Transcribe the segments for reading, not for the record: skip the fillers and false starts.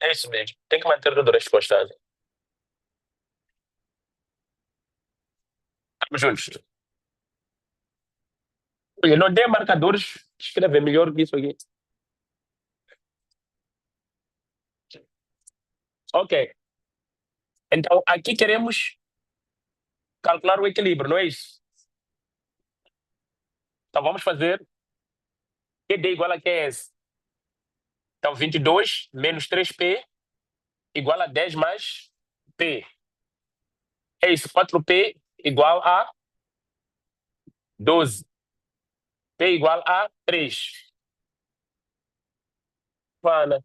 É isso mesmo. Tem que manter todo o resto constante. Estamos juntos. Olha, não tem marcadores. Escreve melhor que isso aqui. Ok. Então, aqui queremos calcular o equilíbrio, não é isso? Então, vamos fazer QD igual a QS. Então, 22 menos 3P igual a 10 mais P. É isso, 4P igual a 12. P igual a 3. Pana.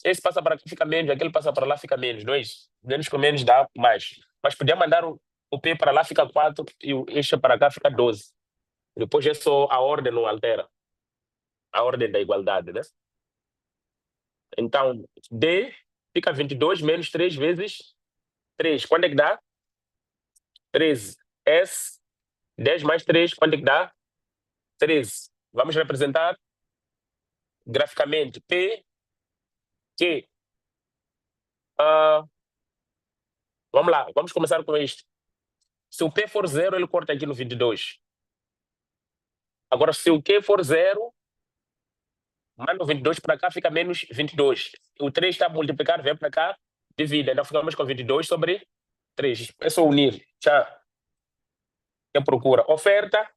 Esse passa para aqui, fica menos. Aquele passa para lá, fica menos, não é isso? Menos com menos dá mais. Mas podia mandar o P para lá, fica 4. E o este para cá, fica 12. Depois é só a ordem não altera. A ordem da igualdade, né? Então, D fica 22 menos 3 vezes 3. Quanto é que dá? 13. S, 10 mais 3, quanto é que dá? 13. Vamos representar graficamente P, Q. Ah, vamos lá, vamos começar com isto. Se o P for 0, ele corta aqui no 22. Agora, se o Q for 0, manda o 22 para cá, fica menos 22. O 3 está a multiplicar, vem para cá, divide. Então, ficamos com 22 sobre 3. É só unir. Já. Quem procura? Oferta.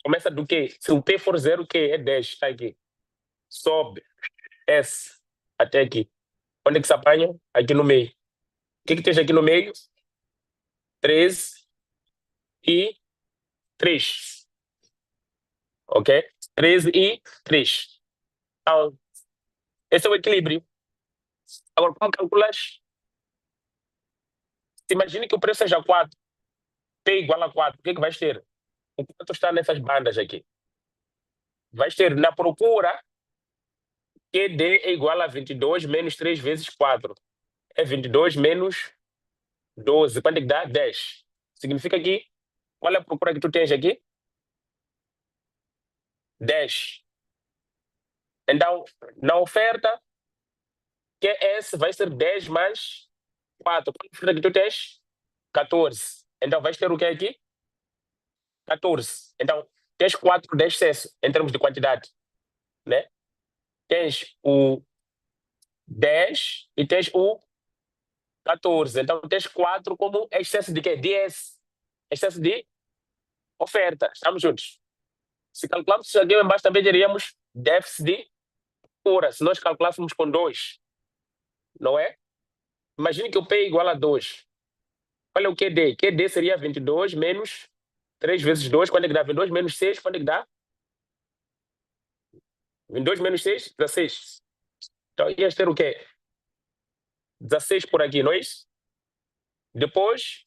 Começa do quê? Se o P for 0, o Q é 10. Está aqui. Sobe. S. Até aqui. Onde é que se apanha? Aqui no meio. O que tens aqui no meio? 13 e 3. Ok? 13 e 3. Então, esse é o equilíbrio. Agora, como calculas? Imagine que o preço seja 4. P igual a 4. O que vais ter? O quanto está nessas bandas aqui? Vais ter na procura QD é igual a 22 menos 3 vezes 4. É 22 menos 12. Quanto é que dá? 10. Significa que, qual é a procura que tu tens aqui? 10. Então, na oferta, QS vai ser 10 mais 4. Qual é a oferta que tu tens? 14. Então, vais ter o que aqui? 14. Então, tens 4 de excesso em termos de quantidade, né? Tens o 10 e tens o 14. Então, tens 4 como excesso de quê? De S. Excesso de oferta. Estamos juntos. Se calcularmos isso aqui embaixo, também teríamos déficit de procura. Se nós calculássemos com 2, não é? Imagine que o P é igual a 2. Qual é o QD? QD seria 22 menos 3 vezes 2. Quanto é que dá? 22 menos 6. Quanto é que dá? 22 menos 6? 16. Então, ias ter o quê? 16 por aqui, não é isso? Depois,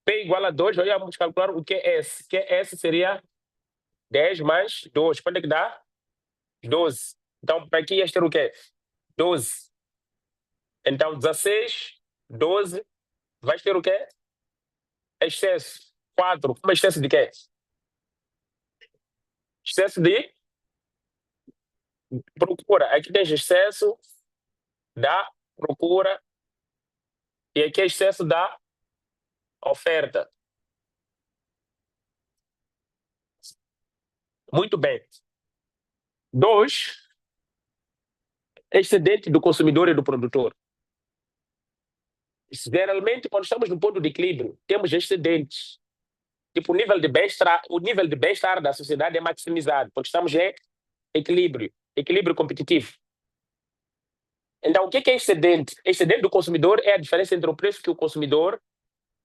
P igual a 2, vamos calcular o QS. QS seria 10 mais 2. Quanto é que dá? 12. Então, para aqui ias ter o quê? 12. Então, 16, 12, vais ter o quê? Excesso. 4. Como excesso de quê? Excesso de procura. Aqui tens excesso da procura e aqui é excesso da oferta. Muito bem. 2, excedente do consumidor e do produtor. Geralmente, quando estamos no ponto de equilíbrio, temos excedentes. Tipo, o nível de bem-estar da sociedade é maximizado, porque estamos em equilíbrio, equilíbrio competitivo. Então, o que é excedente? Excedente do consumidor é a diferença entre o preço que o consumidor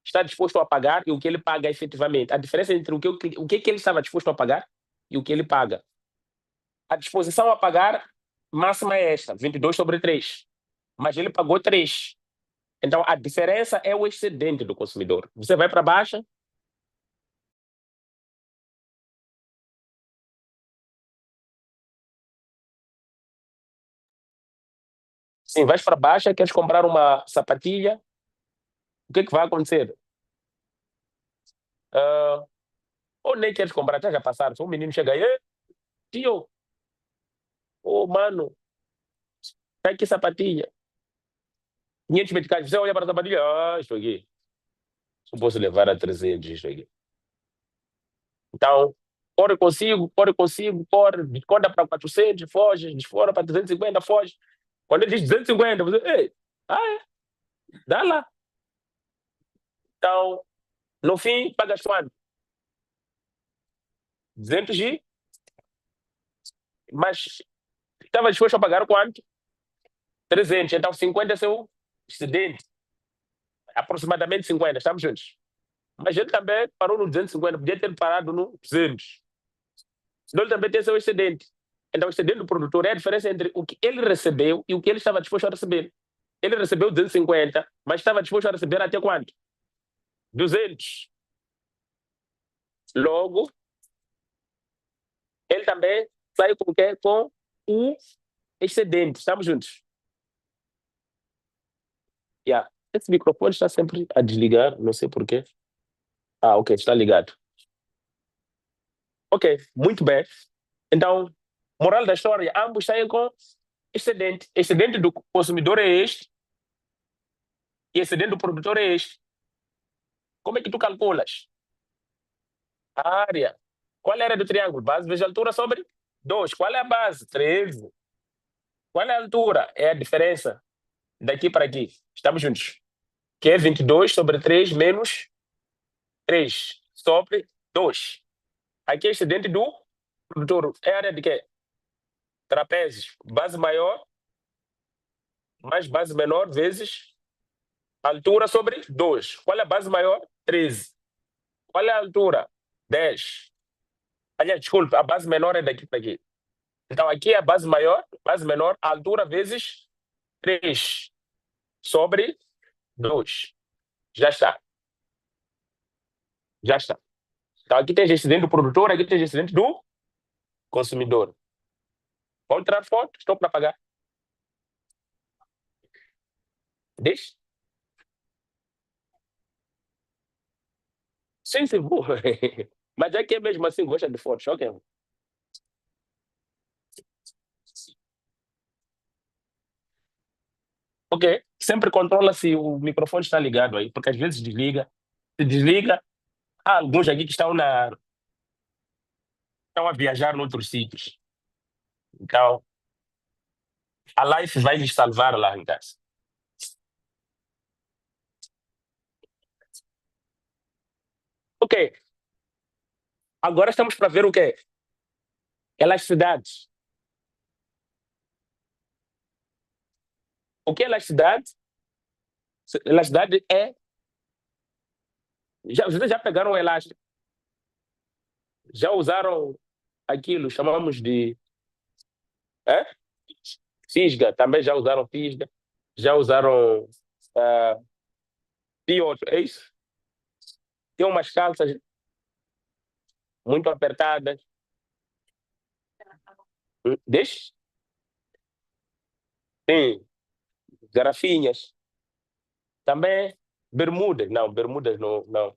está disposto a pagar e o que ele paga efetivamente. A diferença entre o que ele estava disposto a pagar e o que ele paga. A disposição a pagar máxima é esta, 22 sobre 3. Mas ele pagou 3. Então, a diferença é o excedente do consumidor. Você vai para baixo. Sim, vais para baixo, queres comprar uma sapatilha. O que vai acontecer? Ou nem queres comprar, já passaram. Se um menino chega aí, tio, Ô, mano, tá aqui sapatilha. 500 meticais. Você olha para a sapatilha, isto aqui. Não posso levar a 300 isto aqui. Então, corre consigo, corre, desconta para 400, foge, desfora para 350, foge. Quando ele diz 250, você, ei, é, dá lá. Então, no fim, pagas quanto? 200 e... Mas estava disposto a pagar quanto? 300. Então, 50 é seu excedente. Aproximadamente 50, estamos juntos. Mas ele também parou no 250, podia ter parado no 200. Senão ele também tem seu excedente. Então, o excedente do produtor é a diferença entre o que ele recebeu e o que ele estava disposto a receber. Ele recebeu 250, mas estava disposto a receber até quanto? 200. Logo, ele também sai com o quê? Com o excedente. Estamos juntos. Yeah. Esse microfone está sempre a desligar, não sei porquê. Ah, ok, está ligado. Ok, muito bem. Então, moral da história, ambos saem com excedente. Excedente do consumidor é este e excedente do produtor é este. Como é que tu calculas? A área. Qual é a área do triângulo? Base vezes altura sobre 2. Qual é a base? 13. Qual é a altura? É a diferença daqui para aqui. Estamos juntos. Que é 22 sobre 3 menos 3 sobre 2. Aqui é excedente do produtor. É a área de quê? Trapézios. Base maior mais base menor vezes altura sobre 2. Qual é a base maior? 13. Qual é a altura? 10. Aliás, desculpa, a base menor é daqui para aqui. Então, aqui é a base maior, base menor, a altura vezes 3 sobre 2. Já está. Já está. Então, aqui tem excedente do produtor, aqui tem excedente do consumidor. Vamos tirar foto? Estou para pagar. Deixa. Sim, sim. Mas aqui é mesmo assim, gosta de fotos, ok? Ok. Sempre controla se o microfone está ligado aí, porque às vezes desliga. Se desliga, há alguns aqui que estão a viajar noutros sítios. Então, a live vai lhes salvar lá em casa. Ok. Agora estamos para ver o quê? Elasticidade. O que é elasticidade? Elasticidade é. Vocês já pegaram o elástico? Já usaram aquilo, chamamos de. É? Fisga, também já usaram fisga. Já usaram. Uh, pior, é isso? Tem umas calças muito apertadas. Deixa? Tem garrafinhas. Também bermudas. Não, bermudas não. Não.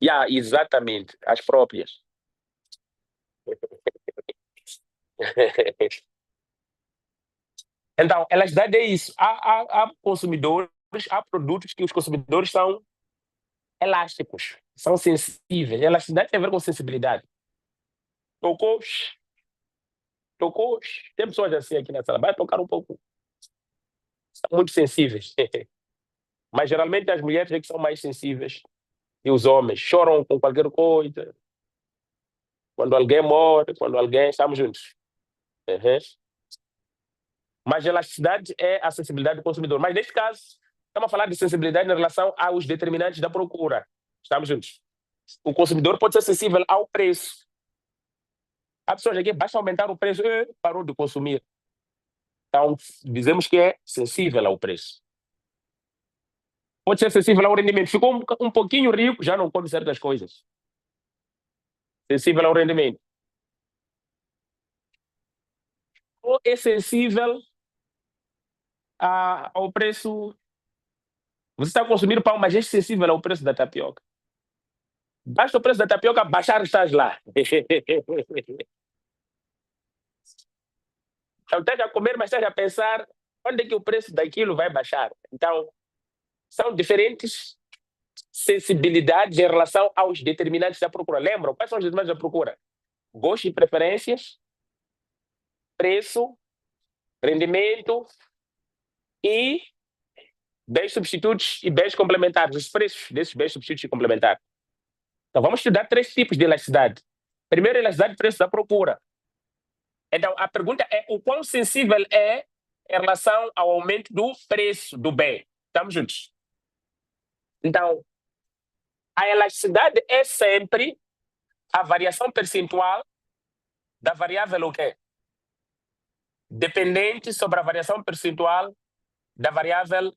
Yeah, exatamente, as próprias. Então, elasticidade é isso. Há consumidores, há produtos que os consumidores são elásticos, são sensíveis. Elasticidade tem a ver com sensibilidade. Tocou, tocou. Tem pessoas assim aqui na sala, vai tocar um pouco. São muito sensíveis. Mas geralmente as mulheres é que são mais sensíveis e os homens choram com qualquer coisa. Quando alguém morre, quando alguém. Estamos juntos. Uhum. Mas elasticidade é a sensibilidade do consumidor. Mas neste caso, estamos a falar de sensibilidade em relação aos determinantes da procura. Estamos juntos. O consumidor pode ser sensível ao preço. Há pessoas aqui, basta aumentar o preço, parou de consumir. Então, dizemos que é sensível ao preço. Pode ser sensível ao rendimento. Ficou um pouquinho rico, já não come certas coisas. Sensível ao rendimento. Ou é sensível ao preço. Você está consumindo pão, mas é sensível ao preço da tapioca. Basta o preço da tapioca baixar, estás lá. Então, estás a comer, mas estás a pensar onde é que o preço daquilo vai baixar. Então, são diferentes sensibilidades em relação aos determinantes da procura. Lembram? Quais são os determinantes da procura? Gosto e preferências, preço, rendimento e bens substitutos e bens complementares, os preços desses bens substitutos e complementares. Então, vamos estudar 3 tipos de elasticidade. Primeiro, elasticidade de preço da procura. Então, a pergunta é o quão sensível é em relação ao aumento do preço do bem. Estamos juntos? Então, a elasticidade é sempre a variação percentual da variável o quê? Dependente sobre a variação percentual da variável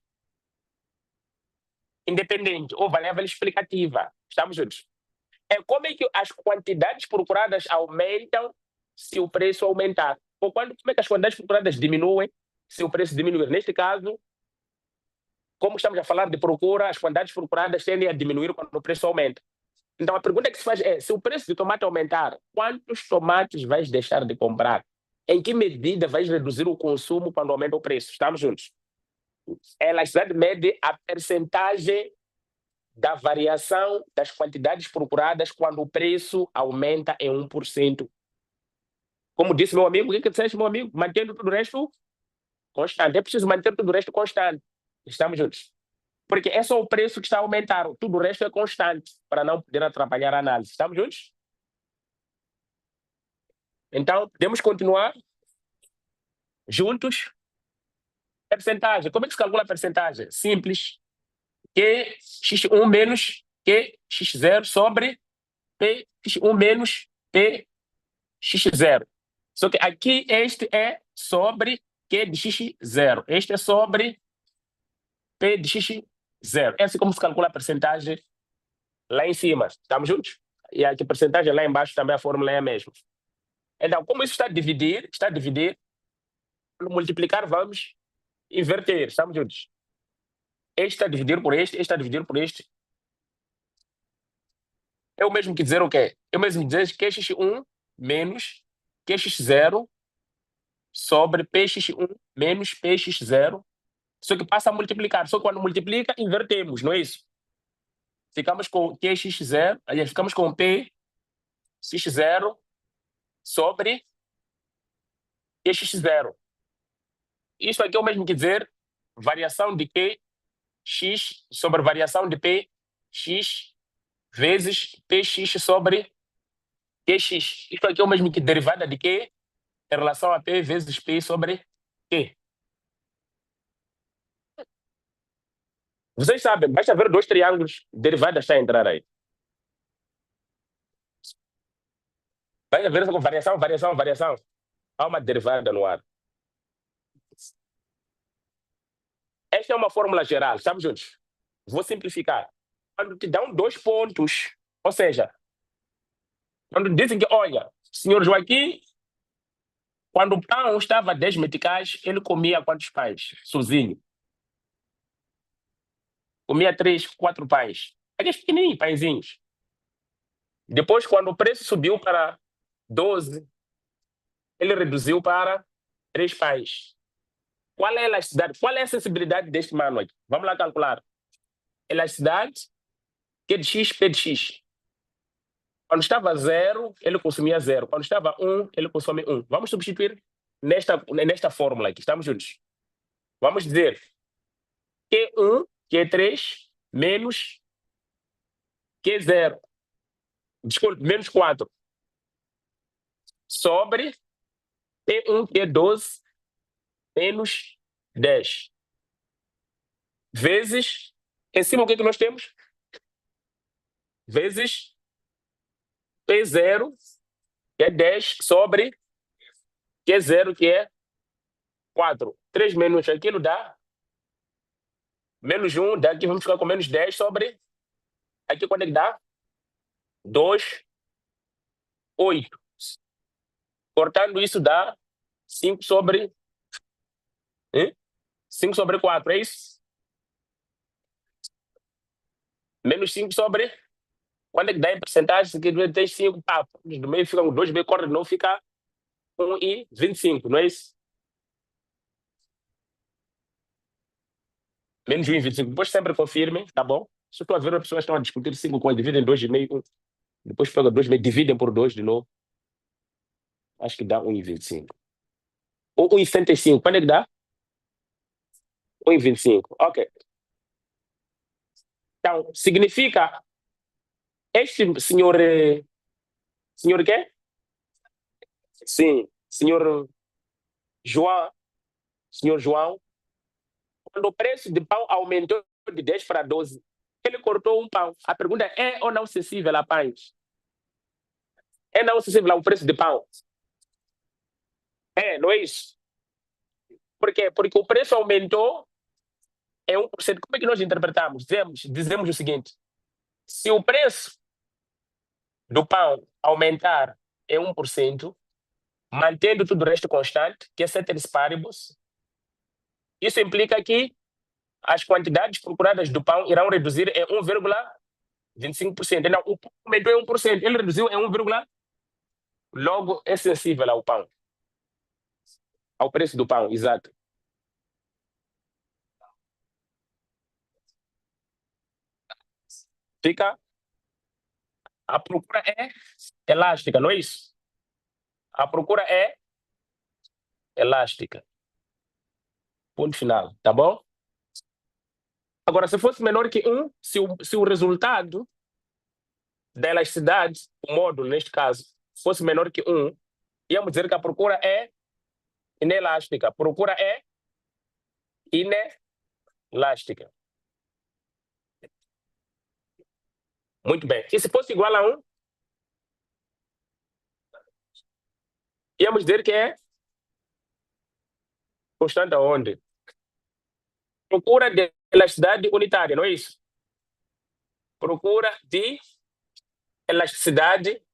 independente ou variável explicativa. Estamos juntos? É como é que as quantidades procuradas aumentam se o preço aumentar. Ou como é que as quantidades procuradas diminuem se o preço diminuir. Neste caso, como estamos a falar de procura, as quantidades procuradas tendem a diminuir quando o preço aumenta. Então a pergunta que se faz é, se o preço de tomate aumentar, quantos tomates vais deixar de comprar? Em que medida vais reduzir o consumo quando aumenta o preço? Estamos juntos? A elasticidade mede a percentagem da variação das quantidades procuradas quando o preço aumenta em 1%. Como disse meu amigo, o que disseste, meu amigo? Mantendo tudo o resto constante. É preciso manter tudo o resto constante. Estamos juntos? Porque é só o preço que está a aumentar. Tudo o resto é constante, para não poder atrapalhar a análise. Estamos juntos? Então, podemos continuar juntos. Percentagem. Como é que se calcula a percentagem? Simples. Qx1 menos Qx0 sobre Px1 menos Px0. Só que aqui este é sobre Q de x0. Este é sobre P de x0. É assim como se calcula a percentagem lá em cima. Estamos juntos? E aqui a percentagem lá embaixo também a fórmula é a mesma. Então, como isso está a dividir, quando multiplicar, vamos inverter. Estamos juntos? Este está a dividir por este está a dividir por este. É o mesmo que dizer o quê? É o mesmo que dizer que Qx1 menos Qx0 sobre Px1 menos Px0. Só que passa a multiplicar. Só que quando multiplica, invertemos, não é isso? Ficamos com Qx0, aliás, ficamos com Px0 sobre Qx0. Isso aqui é o mesmo que dizer variação de Qx sobre variação de Px vezes Px sobre Qx. Isso aqui é o mesmo que derivada de Q em relação a P vezes P sobre Q. Vocês sabem, basta ver 2 triângulos, derivada está a entrar aí. Vai ver com variação, variação, variação. Há uma derivada no ar. Esta é uma fórmula geral, estamos juntos? Vou simplificar. Quando te dão 2 pontos, ou seja, quando dizem que, olha, senhor Joaquim, quando o pão estava a 10 meticais, ele comia quantos pães? Sozinho. Comia 3, 4 pães. Aqueles pequenininhos, pãezinhos. Depois, quando o preço subiu para 12, ele reduziu para 3 pães. Qual é a elasticidade? Qual é a sensibilidade deste mano aqui? Vamos lá calcular. Elasticidade, Q de x, P de x. Quando estava 0, ele consumia 0. Quando estava 1, ele consome 1. Vamos substituir nesta fórmula aqui. Estamos juntos? Vamos dizer Q1, Q3, menos Q0. Desculpe, menos 4. Sobre P1, Q12, menos 10. Vezes, em cima o que nós temos? Vezes P0, que é 10, sobre Q0, que é 4. 3 menos aquilo dá menos 1, daqui vamos ficar com menos 10 sobre... Aqui quando é que dá? 2, 8. Cortando isso dá 5 sobre... 5 sobre 4, é isso? Menos 5 sobre... Quando é que dá em porcentagem? Se aqui tem 5, pá, do meio fica um 2, B corta de novo, fica 1,25, não é isso? Menos 1,25. Depois sempre confirmem, tá bom? Se eu estou a ver as pessoas estão a discutir 5 com dividem 2,5, depois pega 2,5, dividem por 2 de novo. Acho que dá 1,25. Ou 1,75. Quando é que dá? 1,25. Ok. Então, significa este senhor. Senhor quê? Sim, senhor João. Senhor João, quando o preço de pão aumentou de 10 para 12, ele cortou um pão. A pergunta é ou não sensível a pães? É não sensível ao preço de pão? É, não é isso? Por quê? Porque o preço aumentou em 1%. Como é que nós interpretamos? Dizemos o seguinte: se o preço do pão aumentar em 1%, mantendo tudo o resto constante, que é ceteris paribus, isso implica que as quantidades procuradas do pão irão reduzir em 1,25%. Não, o pão aumentou em 1%, ele reduziu em 1, logo é sensível ao pão, ao preço do pão, exato. Fica, a procura é elástica, não é isso? A procura é elástica. Ponto final, tá bom? Agora, se fosse menor que 1, se o resultado da elasticidade, o módulo neste caso, fosse menor que 1, íamos dizer que a procura é inelástica. A procura é inelástica. Muito bem. E se fosse igual a 1, íamos dizer que é constante aonde? Procura de elasticidade unitária, não é isso? Procura de elasticidade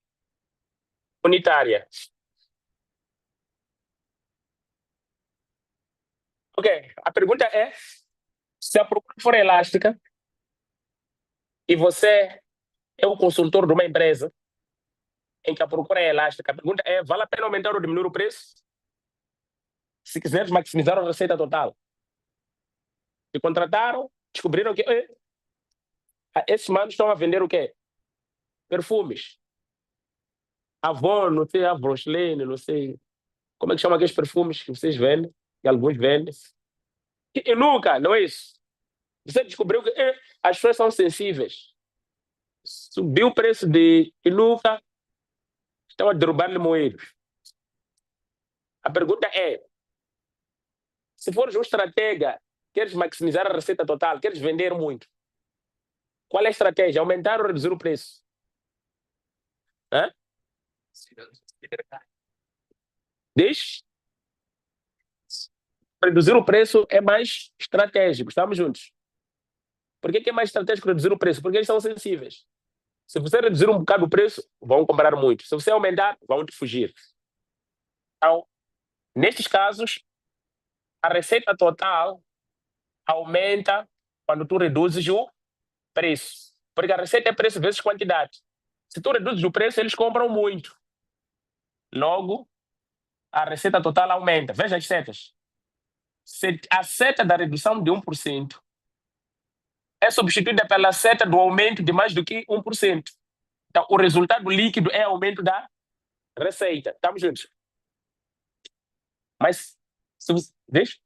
unitária. Ok, a pergunta é, se a procura for elástica e você é o consultor de uma empresa em que a procura é elástica, a pergunta é, vale a pena aumentar ou diminuir o preço? Se quiseres maximizar a receita total. Te contrataram, descobriram que esses manos estão a vender o quê? Perfumes. Avon, não sei, Avroslane, não sei. Como é que chama aqueles perfumes que vocês vendem? Que alguns vendem. E nunca, não é isso? Você descobriu que as pessoas são sensíveis. Subiu o preço de Inuka, estão a derrubar limoeiros. A pergunta é, se fores um estratega, queres maximizar a receita total, queres vender muito, qual é a estratégia? Aumentar ou reduzir o preço? Hã? Diz? Reduzir o preço é mais estratégico. Estamos juntos. Por que é mais estratégico reduzir o preço? Porque eles são sensíveis. Se você reduzir um bocado o preço, vão comprar muito. Se você aumentar, vão te fugir. Então, nestes casos, a receita total aumenta quando tu reduzes o preço. Porque a receita é preço vezes quantidade. Se tu reduzes o preço, eles compram muito. Logo, a receita total aumenta. Veja as setas. A seta da redução de 1% é substituída pela seta do aumento de mais do que 1%. Então, o resultado líquido é aumento da receita. Estamos juntos? Mas, deixa.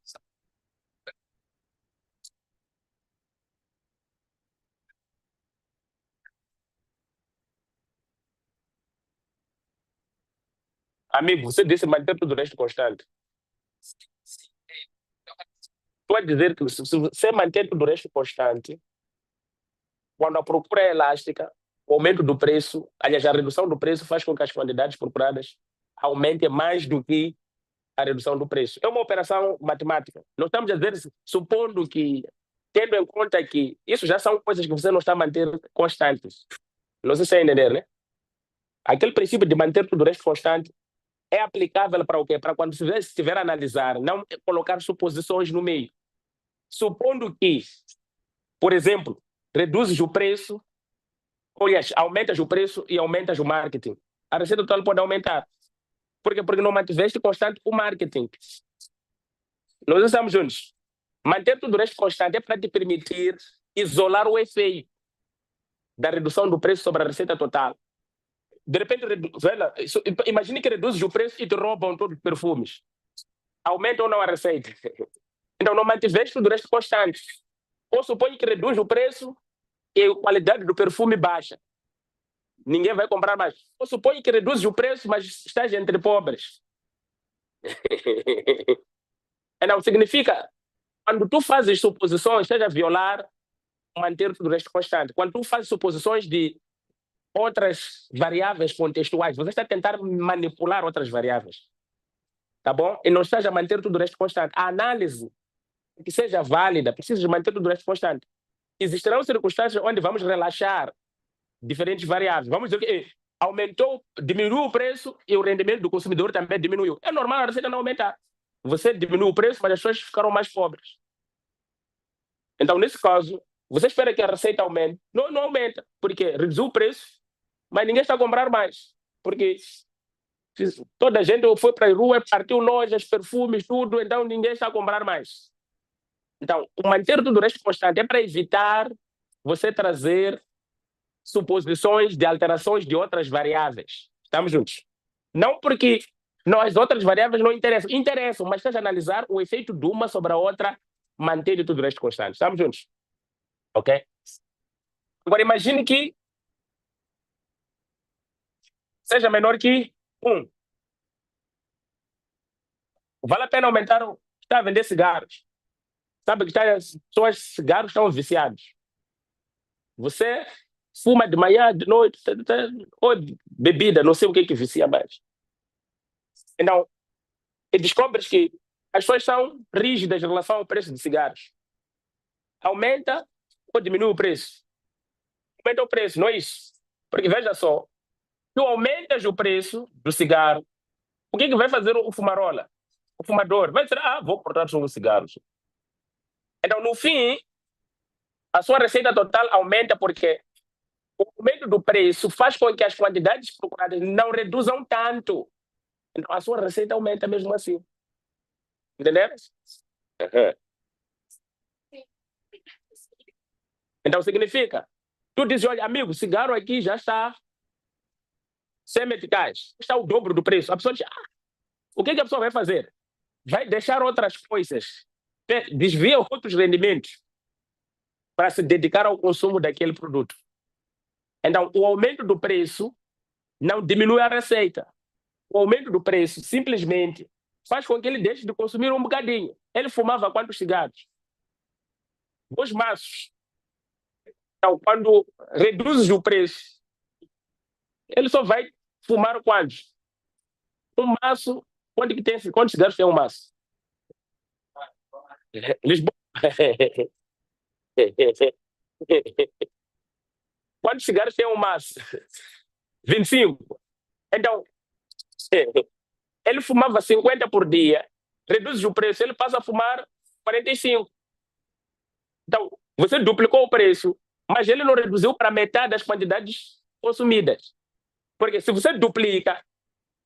Amigo, você disse manter tudo o resto constante. Pode dizer que se você manter tudo o resto constante, quando a procura é elástica, o aumento do preço, aliás, a redução do preço faz com que as quantidades procuradas aumentem mais do que a redução do preço. É uma operação matemática. Não estamos a dizer, supondo que, tendo em conta que isso já são coisas que você não está a manter constantes. Não sei se é entender, né? Aquele princípio de manter tudo o resto constante é aplicável para o quê? Para quando você estiver a analisar, não colocar suposições no meio. Supondo que, por exemplo, reduzes o preço, ou aumentas o preço e aumentas o marketing, a receita total pode aumentar. Por quê? Porque não mantiveste constante o marketing. Nós estamos juntos. Manter tudo o resto constante é para te permitir isolar o efeito da redução do preço sobre a receita total. De repente, imagine que reduzes o preço e te roubam todos os perfumes. Aumenta ou não a receita? Então, não mantiveste tudo o resto constante. Ou suponho que reduz o preço e a qualidade do perfume baixa. Ninguém vai comprar mais. Ou suponho que reduzes o preço, mas estás entre pobres. Não significa, quando tu fazes suposições, estás a violar, manter tudo o resto constante. Quando tu fazes suposições de outras variáveis contextuais, você está a tentar manipular outras variáveis. Tá bom? E não estás a manter tudo o resto constante. A análise que seja válida, precisa manter tudo o resto constante. Existirão circunstâncias onde vamos relaxar diferentes variáveis. Vamos dizer que aumentou, diminuiu o preço e o rendimento do consumidor também diminuiu. É normal a receita não aumentar. Você diminuiu o preço, mas as pessoas ficaram mais pobres. Então, nesse caso, você espera que a receita aumente. Não aumenta, porque reduziu o preço, mas ninguém está a comprar mais. Porque toda a gente foi para a rua, partiu lojas, perfumes, tudo, então ninguém está a comprar mais. Então, manter tudo o resto constante é para evitar você trazer suposições de alterações de outras variáveis. Estamos juntos? Não porque as outras variáveis não interessam. Interessam, mas estás a analisar o efeito de uma sobre a outra, mantendo tudo o resto constante. Estamos juntos? Ok? Agora imagine que seja menor que 1. Vale a pena aumentar está a vender cigarros. Sabe que pessoas cigarros estão viciados. Você fuma de manhã, de noite, ou bebida, não sei o que vicia mais. Então, e descobres que as pessoas são rígidas em relação ao preço de cigarros. Aumenta ou diminui o preço? Aumenta o preço, não é isso? Porque veja só, tu aumentas o preço do cigarro, o que vai fazer o fumarola? O fumador vai dizer, vou cortar só os cigarros. Então, no fim, a sua receita total aumenta porque o aumento do preço faz com que as quantidades procuradas não reduzam tanto. Então, a sua receita aumenta mesmo assim. Entenderam? Uhum. Então, significa, tu dizes, olha, amigo, cigarro aqui já está 100 meticais, está o dobro do preço. A pessoa diz, o que a pessoa vai fazer? Vai deixar outras coisas, desvia outros rendimentos para se dedicar ao consumo daquele produto. Então, o aumento do preço não diminui a receita. O aumento do preço simplesmente faz com que ele deixe de consumir um bocadinho. Ele fumava quantos cigarros? 2 maços. Então, quando reduzes o preço, ele só vai fumar quantos? Um maço. Quantos cigarros tem um maço? Lisboa. Quantos cigarros tem um maço? 25. Então, ele fumava 50 por dia, reduz o preço, ele passa a fumar 45. Então, você duplicou o preço, mas ele não reduziu para metade das quantidades consumidas. Porque se você duplica,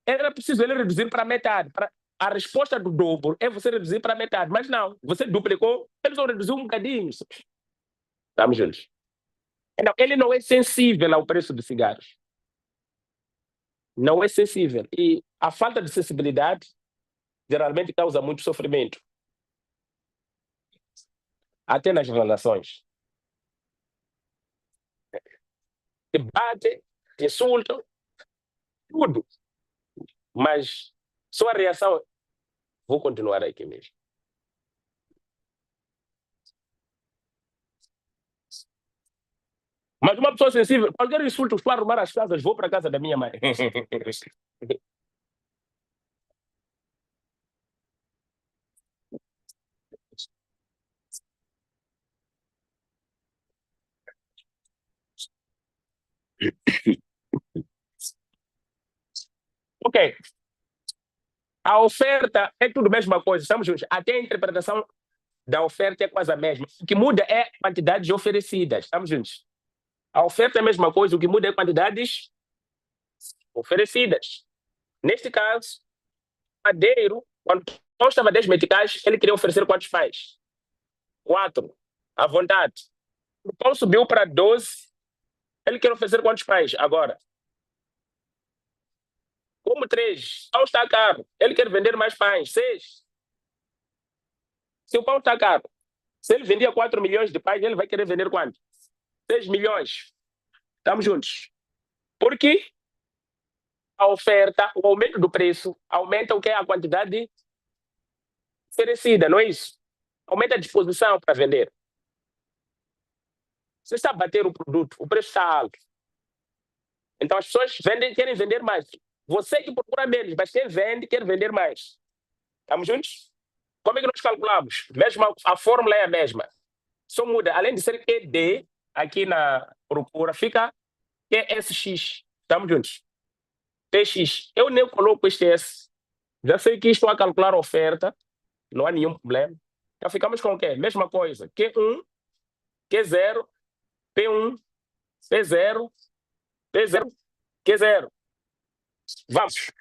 era preciso ele reduzir para metade. A resposta do dobro é você reduzir para metade. Mas não, você duplicou, ele só reduziu um bocadinho. Estamos juntos. Então, ele não é sensível ao preço dos cigarros. Não é sensível. E a falta de sensibilidade geralmente causa muito sofrimento. Até nas relações. Te batem, te insultam, tudo. Mas sua reação, vou continuar aqui mesmo. Mas uma pessoa sensível, qualquer insulto, estou a arrumar as casas, vou para a casa da minha mãe. Ok. A oferta é tudo a mesma coisa, estamos juntos. Até a interpretação da oferta é quase a mesma. O que muda é quantidades oferecidas, estamos juntos. A oferta é a mesma coisa, o que muda é quantidades oferecidas. Neste caso, Madeiro, quando estava 10 meticais, ele queria oferecer quantos pães? 4, à vontade. O pão subiu para 12. Ele quer oferecer quantos pães agora? Como 3? O pão está caro. Ele quer vender mais pães. 6. Se o pão está caro, se ele vendia 4 milhões de pães, ele vai querer vender quanto? 6 milhões. Estamos juntos. Porque a oferta, o aumento do preço, aumenta o que? A quantidade oferecida, não é isso? Aumenta a disposição para vender. Você está a bater o produto, o preço está alto. Então as pessoas querem vender mais. Você que procura menos, mas quem vende quer vender mais. Estamos juntos? Como é que nós calculamos? Mesmo a fórmula é a mesma. Só muda, além de ser QD, aqui na procura, fica QSX. Estamos juntos? PX. Eu nem coloco este S. Já sei que estou a calcular a oferta, não há nenhum problema. Então ficamos com o quê? Mesma coisa. Q1, Q0, P1, P0, P0, Q0. Vamos.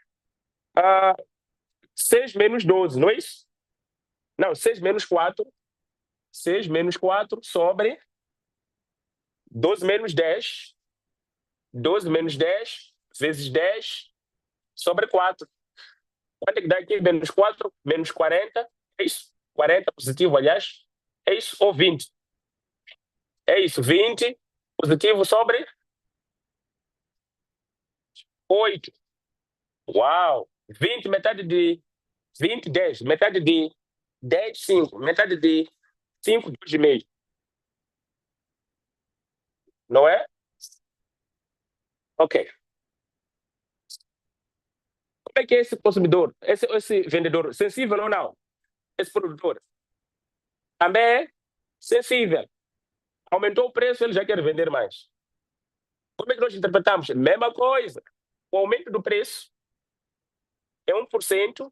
6 menos 12, não é isso? Não, 6 menos 4. 6 menos 4 sobre 12 menos 10. 12 menos 10 vezes 10 sobre 4. Quanto é que dá aqui? Menos 4, menos 40. É isso? 40 positivo, aliás. É isso? Ou 20? É isso, 20 positivo sobre 8. Uau! 20, metade de 20, 10. Metade de 10, 5. Metade de 5, 2,5. Não é? Ok. Como é que é esse consumidor, esse vendedor? Sensível ou não? Esse produtor? Também é sensível. Aumentou o preço, ele já quer vender mais. Como é que nós interpretamos? Mesma coisa. O aumento do preço é 1%,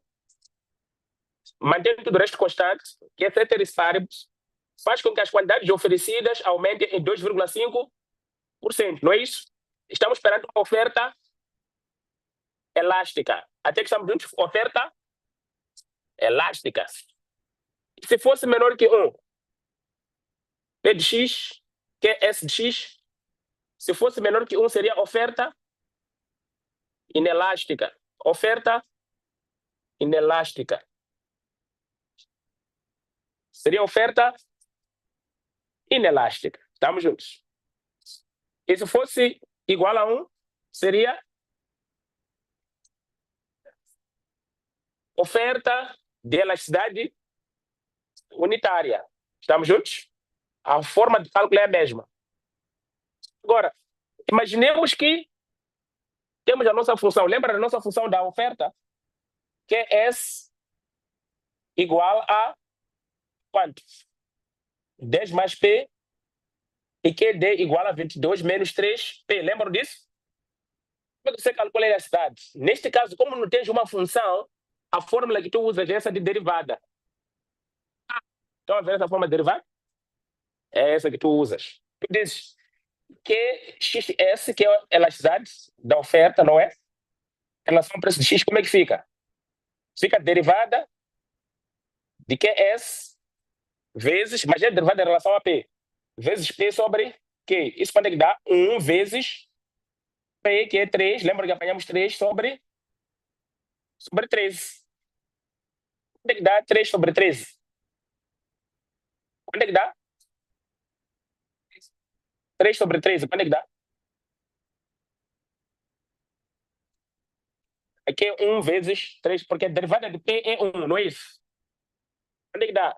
mantendo tudo o resto constante, que é ceteris faz com que as quantidades oferecidas aumentem em 2,5%, não é isso? Estamos perante uma oferta elástica. Até que estamos juntos, oferta elástica. Se fosse menor que 1, P de X, que é S de X, se fosse menor que 1, seria oferta inelástica. Oferta inelástica. Seria oferta inelástica. Estamos juntos. E se fosse igual a 1, seria oferta de elasticidade unitária. Estamos juntos? A forma de cálculo é a mesma. Agora, imaginemos que temos a nossa função. Lembra da nossa função da oferta? Que é S igual a quanto? 10 mais P e que D igual a 22 menos 3P. Lembram disso? Como é que você calcula a elasticidade? Neste caso, como não tens uma função, a fórmula que tu usas é essa de derivada. Então, a ver essa forma de derivada? É essa que tu usas. Tu dizes que XS, que é a elasticidade da oferta, não é? Em relação ao preço de X, como é que fica? Fica derivada de QS vezes, mas é derivada em relação a P, vezes P sobre Q. Isso quando é que dá? 1 vezes P, que é 3. Lembra que apanhamos 3 sobre 13. Quando é que dá 3 sobre 13? Quando é que dá? 3 sobre 13, quando é que dá? Aqui é 1 vezes 3, porque a derivada de P é 1, não é isso? Quando é que dá?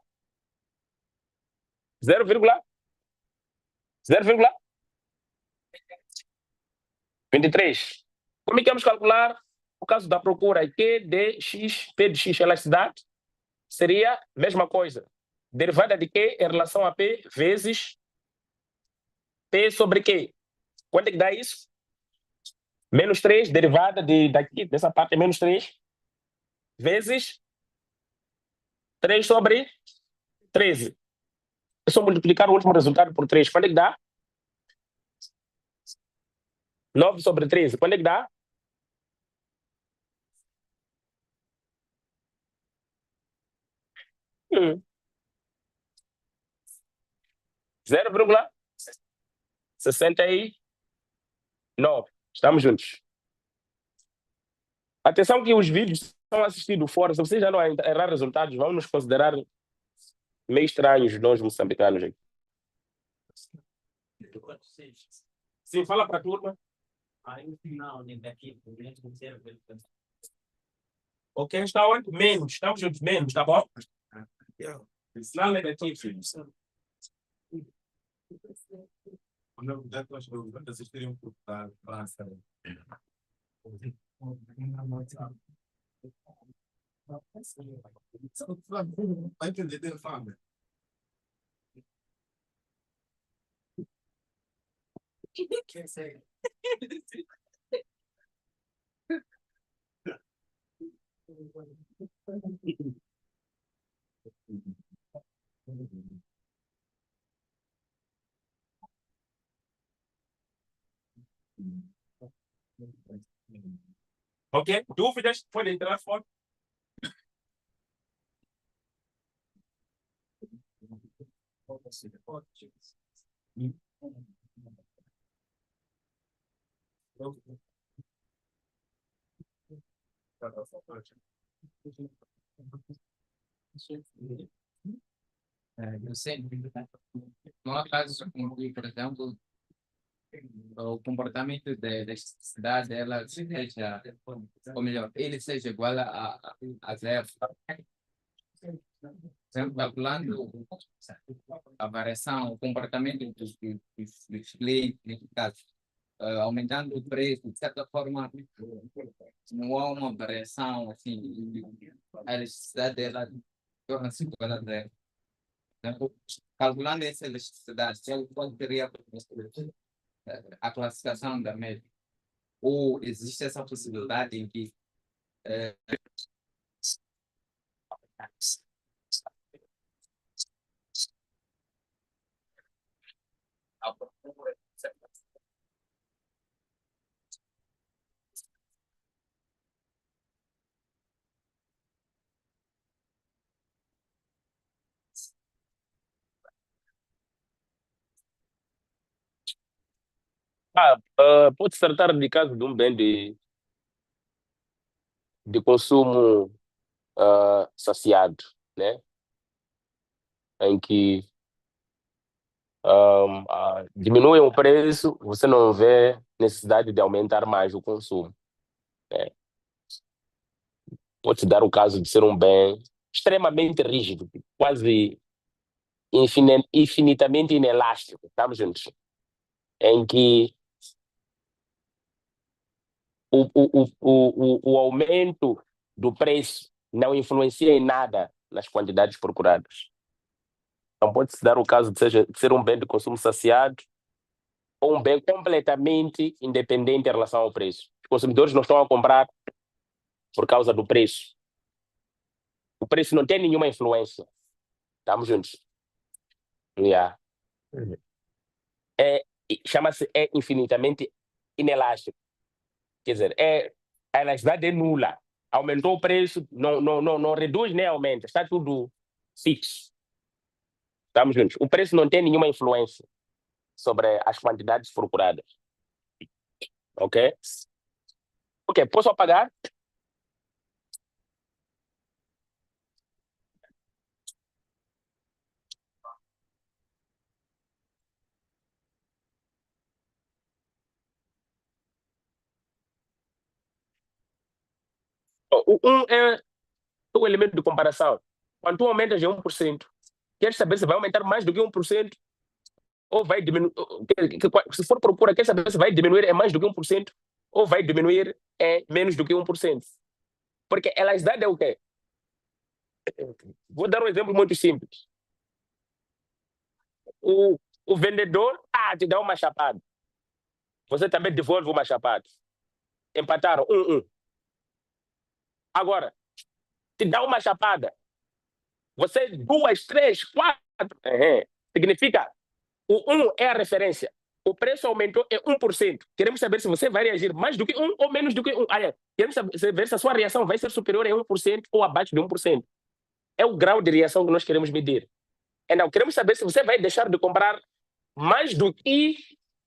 0, 0,23. Como é que vamos calcular o caso da procura? Q, D, X, P de X, elasticidade, seria a mesma coisa. Derivada de Q em relação a P vezes P sobre Q. Quanto é que dá isso? Menos 3, derivada daqui, dessa parte é menos 3, vezes 3 sobre 13. É só multiplicar o último resultado por 3. Quanto é que dá? 9 sobre 13. Quanto é que dá? Hum. 0,69. Estamos juntos. Atenção que os vídeos são assistidos fora. Se vocês já não errar resultados, vão nos considerar meio estranhos, nós moçambicanos aqui. Sim, fala para a turma. Ok, está onde? Menos. Estamos juntos, menos, tá bom? Sinal negativo. Assistirem um pouco da França. Vai entender, ter fome. Quer ser? Ok, dúvidas? Podem entrar fora. Eu sei, não há casos como, por exemplo, o comportamento desta cidade, ela seja, ou melhor, ele seja igual a zero. Sempre calculando a variação, o comportamento dos clientes, nesse caso, aumentando o preço, de certa forma, não há uma variação, assim, a elasticidade dela torna-se igual a zero. Então, calculando essa elasticidade, qual seria a classificação da média? Ou existe essa possibilidade em que Pode-se tratar de caso de um bem de consumo saciado, né? Em que diminuem o preço, você não vê necessidade de aumentar mais o consumo. Né? Pode-se dar o caso de ser um bem extremamente rígido, quase infinitamente inelástico, estamos juntos? Em que o aumento do preço não influencia em nada nas quantidades procuradas. Então pode-se dar o caso de ser um bem de consumo saciado ou um bem completamente independente em relação ao preço. Os consumidores não estão a comprar por causa do preço. O preço não tem nenhuma influência. Estamos juntos? Yeah. Chama-se infinitamente inelástico. Quer dizer, a elasticidade é nula. Aumentou o preço, não reduz nem aumenta. Está tudo fixo. Estamos juntos? O preço não tem nenhuma influência sobre as quantidades procuradas. Ok? Ok, posso apagar? Um é o elemento de comparação. Quando tu aumentas em 1%, queres saber se vai aumentar mais do que 1% ou vai diminuir. Se for procura, quer saber se vai diminuir em mais do que 1% ou vai diminuir em menos do que 1%. Porque a elasticidade é o quê? Vou dar um exemplo muito simples. O vendedor te dá uma chapada. Você também devolve uma chapada. Empataram 1-1. Agora, te dá uma chapada. Você 2, 3, 4. Significa o 1 é a referência. O preço aumentou em 1%. Queremos saber se você vai reagir mais do que 1 ou menos do que 1. Queremos saber se a sua reação vai ser superior a 1% ou abaixo de 1%. É o grau de reação que nós queremos medir. Então, queremos saber se você vai deixar de comprar mais do que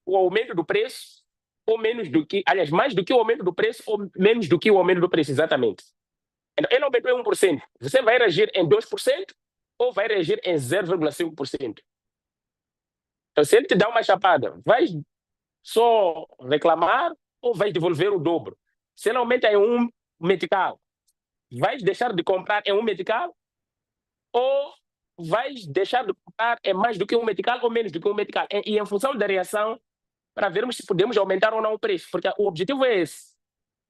o aumento do preço ou menos do que, aliás, mais do que o aumento do preço ou menos do que o aumento do preço, exatamente. Então, ele aumentou em 1%. Você vai reagir em 2% ou vai reagir em 0,5%? Então, se ele te dá uma chapada, vai só reclamar ou vai devolver o dobro? Se ele aumenta em um metical, vais deixar de comprar em um metical ou vais deixar de comprar em mais do que um metical ou menos do que um metical? E em função da reação, para vermos se podemos aumentar ou não o preço, porque o objetivo é esse.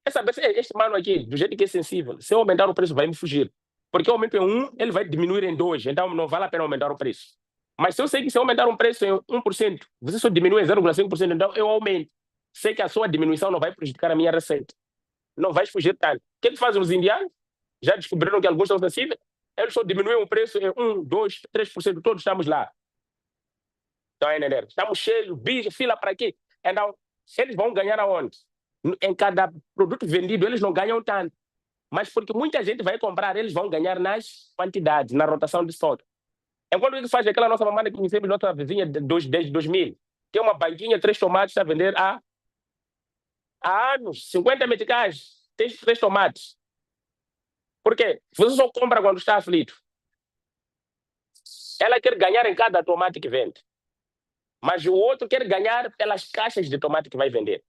É saber se este mano aqui, do jeito que é sensível, se eu aumentar o preço vai me fugir. Porque eu aumento em 1, ele vai diminuir em 2, então não vale a pena aumentar o preço. Mas se eu sei que se eu aumentar um preço em 1%, você só diminui em 0,5%, então eu aumento. Sei que a sua diminuição não vai prejudicar a minha receita. Não vai fugir tanto. O que fazem os indianos? Já descobriram que alguns são sensíveis? Eles só diminuem o preço em 1, 2, 3%, todos estamos lá. Estão a entender? Estamos cheios, bicho, fila para quê? Então, eles vão ganhar aonde? Em cada produto vendido, eles não ganham tanto. Mas porque muita gente vai comprar, eles vão ganhar nas quantidades, na rotação de estoque. Enquanto que faz aquela nossa mamãe que conhecemos, nossa vizinha desde 2000, tem uma banquinha, 3 tomates a vender há anos, 50 meticais, tem 3 tomates. Por quê? Você só compra quando está aflito. Ela quer ganhar em cada tomate que vende. Mas o outro quer ganhar pelas caixas de tomate que vai vender.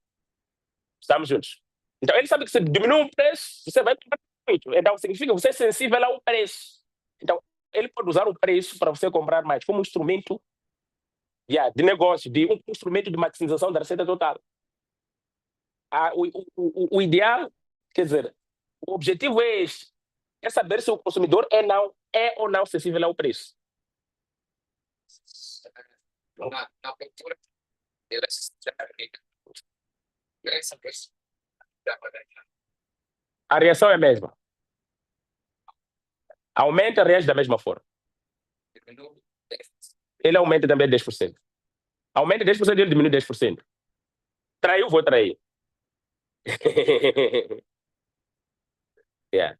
Estamos juntos? Então, ele sabe que se diminui o preço, você vai comprar muito. Então, significa que você é sensível ao preço. Então, ele pode usar o preço para você comprar mais, como um instrumento de negócio, um instrumento de maximização da receita total. O ideal, quer dizer, o objetivo é este, é saber se o consumidor é ou não sensível ao preço. Na cultura, ele é essa pessoa. A reação é a mesma. Aumenta, reage da mesma forma. Ele aumenta também 10%. Aumenta 10%, ele diminui 10%. Traiu, vou trair. Yeah.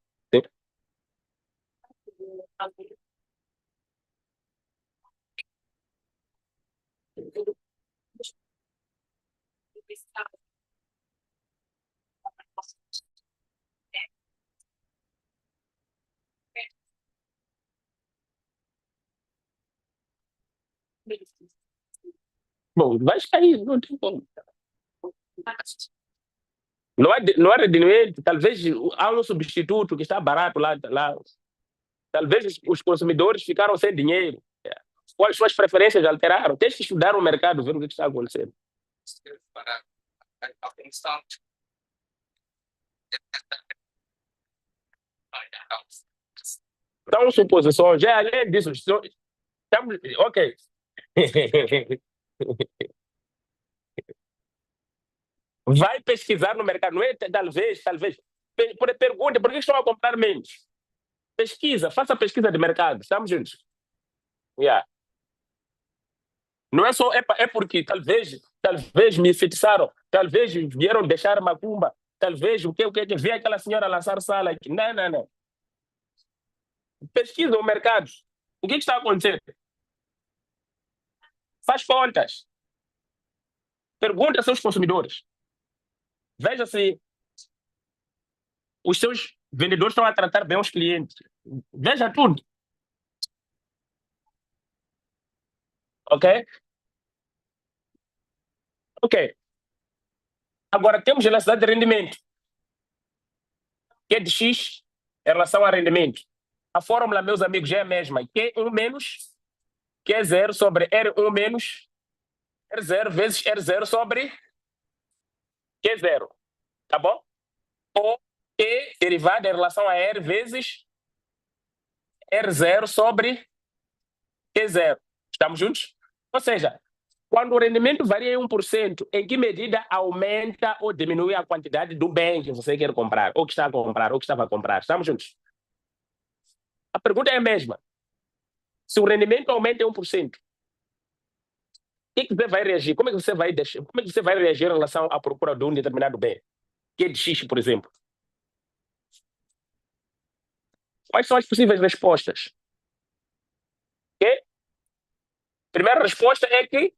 Bom, vai cair, não tem como. Não há rendimento, talvez há um substituto que está barato lá. Talvez os consumidores ficaram sem dinheiro. Ou as suas preferências alteraram. Tens que estudar o mercado, ver o que está acontecendo. São suposições. Além disso, ok. Vai pesquisar no mercado. Não é talvez. Pergunta, por que estão a comprar menos? Pesquisa, faça pesquisa de mercado. Estamos juntos. Yeah. Não é só, é porque talvez me enfeitiçaram, talvez vieram deixar macumba, talvez o que vê aquela senhora lançar sala aqui. Não. Pesquisa o mercado. O que está acontecendo? Faz contas. Pergunta aos seus consumidores. Veja se os seus vendedores estão a tratar bem os clientes. Veja tudo. Ok? Ok. Agora, temos velocidade de rendimento, que é de X em relação a rendimento. A fórmula, meus amigos, já é a mesma. Q1 menos Q0 sobre R1 menos R0 vezes R0 sobre Q0. Tá bom? Ou Q derivada em relação a R vezes R0 sobre Q0. Estamos juntos? Ou seja, quando o rendimento varia em 1%, em que medida aumenta ou diminui a quantidade do bem que você quer comprar, ou que está a comprar, ou que estava a comprar? Estamos juntos? A pergunta é a mesma. Se o rendimento aumenta em 1%, o que você vai reagir? Como é que você vai reagir em relação à procura de um determinado bem? Que é de X, por exemplo. Quais são as possíveis respostas? Okay? Primeira resposta é que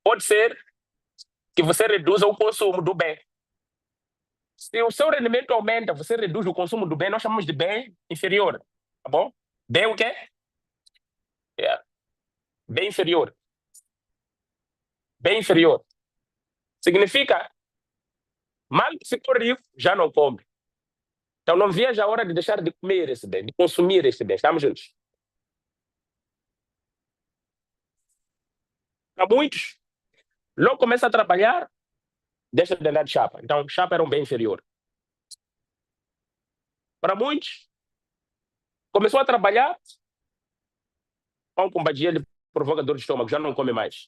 pode ser que você reduza o consumo do bem. Se o seu rendimento aumenta, você reduz o consumo do bem, nós chamamos de bem inferior, tá bom? Bem o quê? Yeah. Bem inferior. Bem inferior. Significa, mal que ficou rico, já não come. Então não veja a hora de deixar de comer esse bem, de consumir esse bem. Estamos juntos? Para muitos, logo começa a trabalhar, deixa de andar de chapa. Então, chapa era um bem inferior. Para muitos, começou a trabalhar, pão com badia lhe provoca dor de estômago, já não come mais.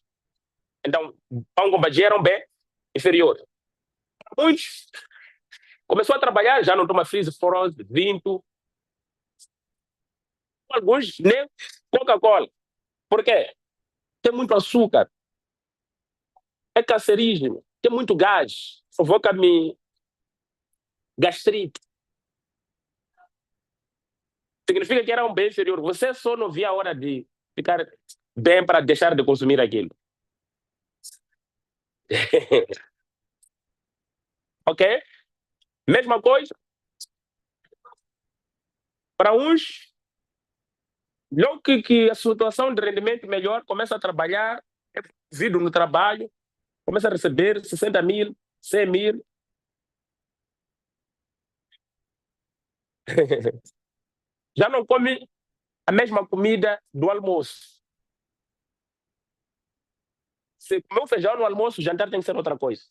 Então, pão com badia era um bem inferior. Para muitos, começou a trabalhar, já não toma freeze, forose, vinto. Alguns nem Coca-Cola. Por quê? Tem muito açúcar. É cancerígeno. Tem muito gás. Provoca-me gastrite. Significa que era um bem inferior. Você só não via a hora de ficar bem para deixar de consumir aquilo. Ok? Mesma coisa. Para uns, logo que a situação de rendimento melhor, começa a trabalhar, é vindo no trabalho, começa a receber 60 mil, 100 mil. Já não come a mesma comida do almoço. Se comer feijão no almoço, o jantar tem que ser outra coisa.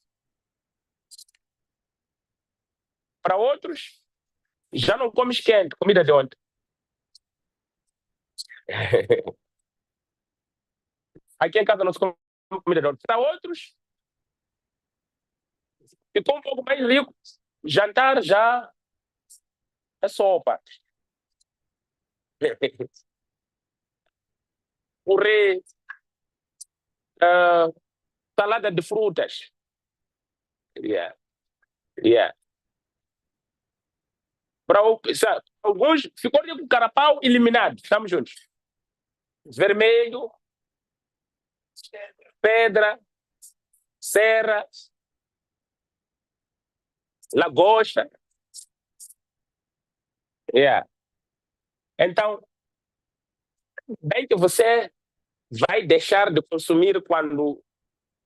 Para outros, já não comes quente, comida de ontem. Aqui em casa não se come comida de ontem. Para outros, ficou um pouco mais rico, jantar já é sopa. Purê, salada de frutas. Yeah, yeah. Para alguns, ficou rico, carapau eliminado. Estamos juntos. Vermelho, pedra, serra, lagosta. Yeah. Então, bem que você vai deixar de consumir quando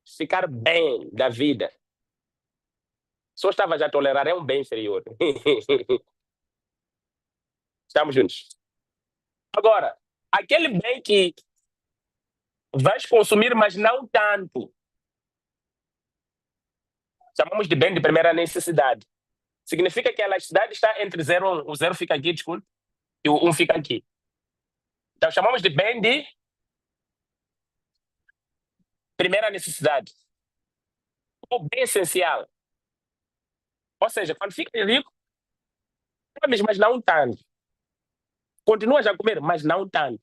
ficar bem da vida. Só estava já a tolerar, é um bem inferior. Estamos juntos. Agora, aquele bem que vais consumir, mas não tanto. Chamamos de bem de primeira necessidade. Significa que a elasticidade está entre 0 e 1. O 0 fica aqui, desculpe, e o 1 fica aqui. Então, chamamos de bem de primeira necessidade. Ou bem essencial. Ou seja, quando fica rico, comes, mas não tanto. Continuas a comer, mas não tanto.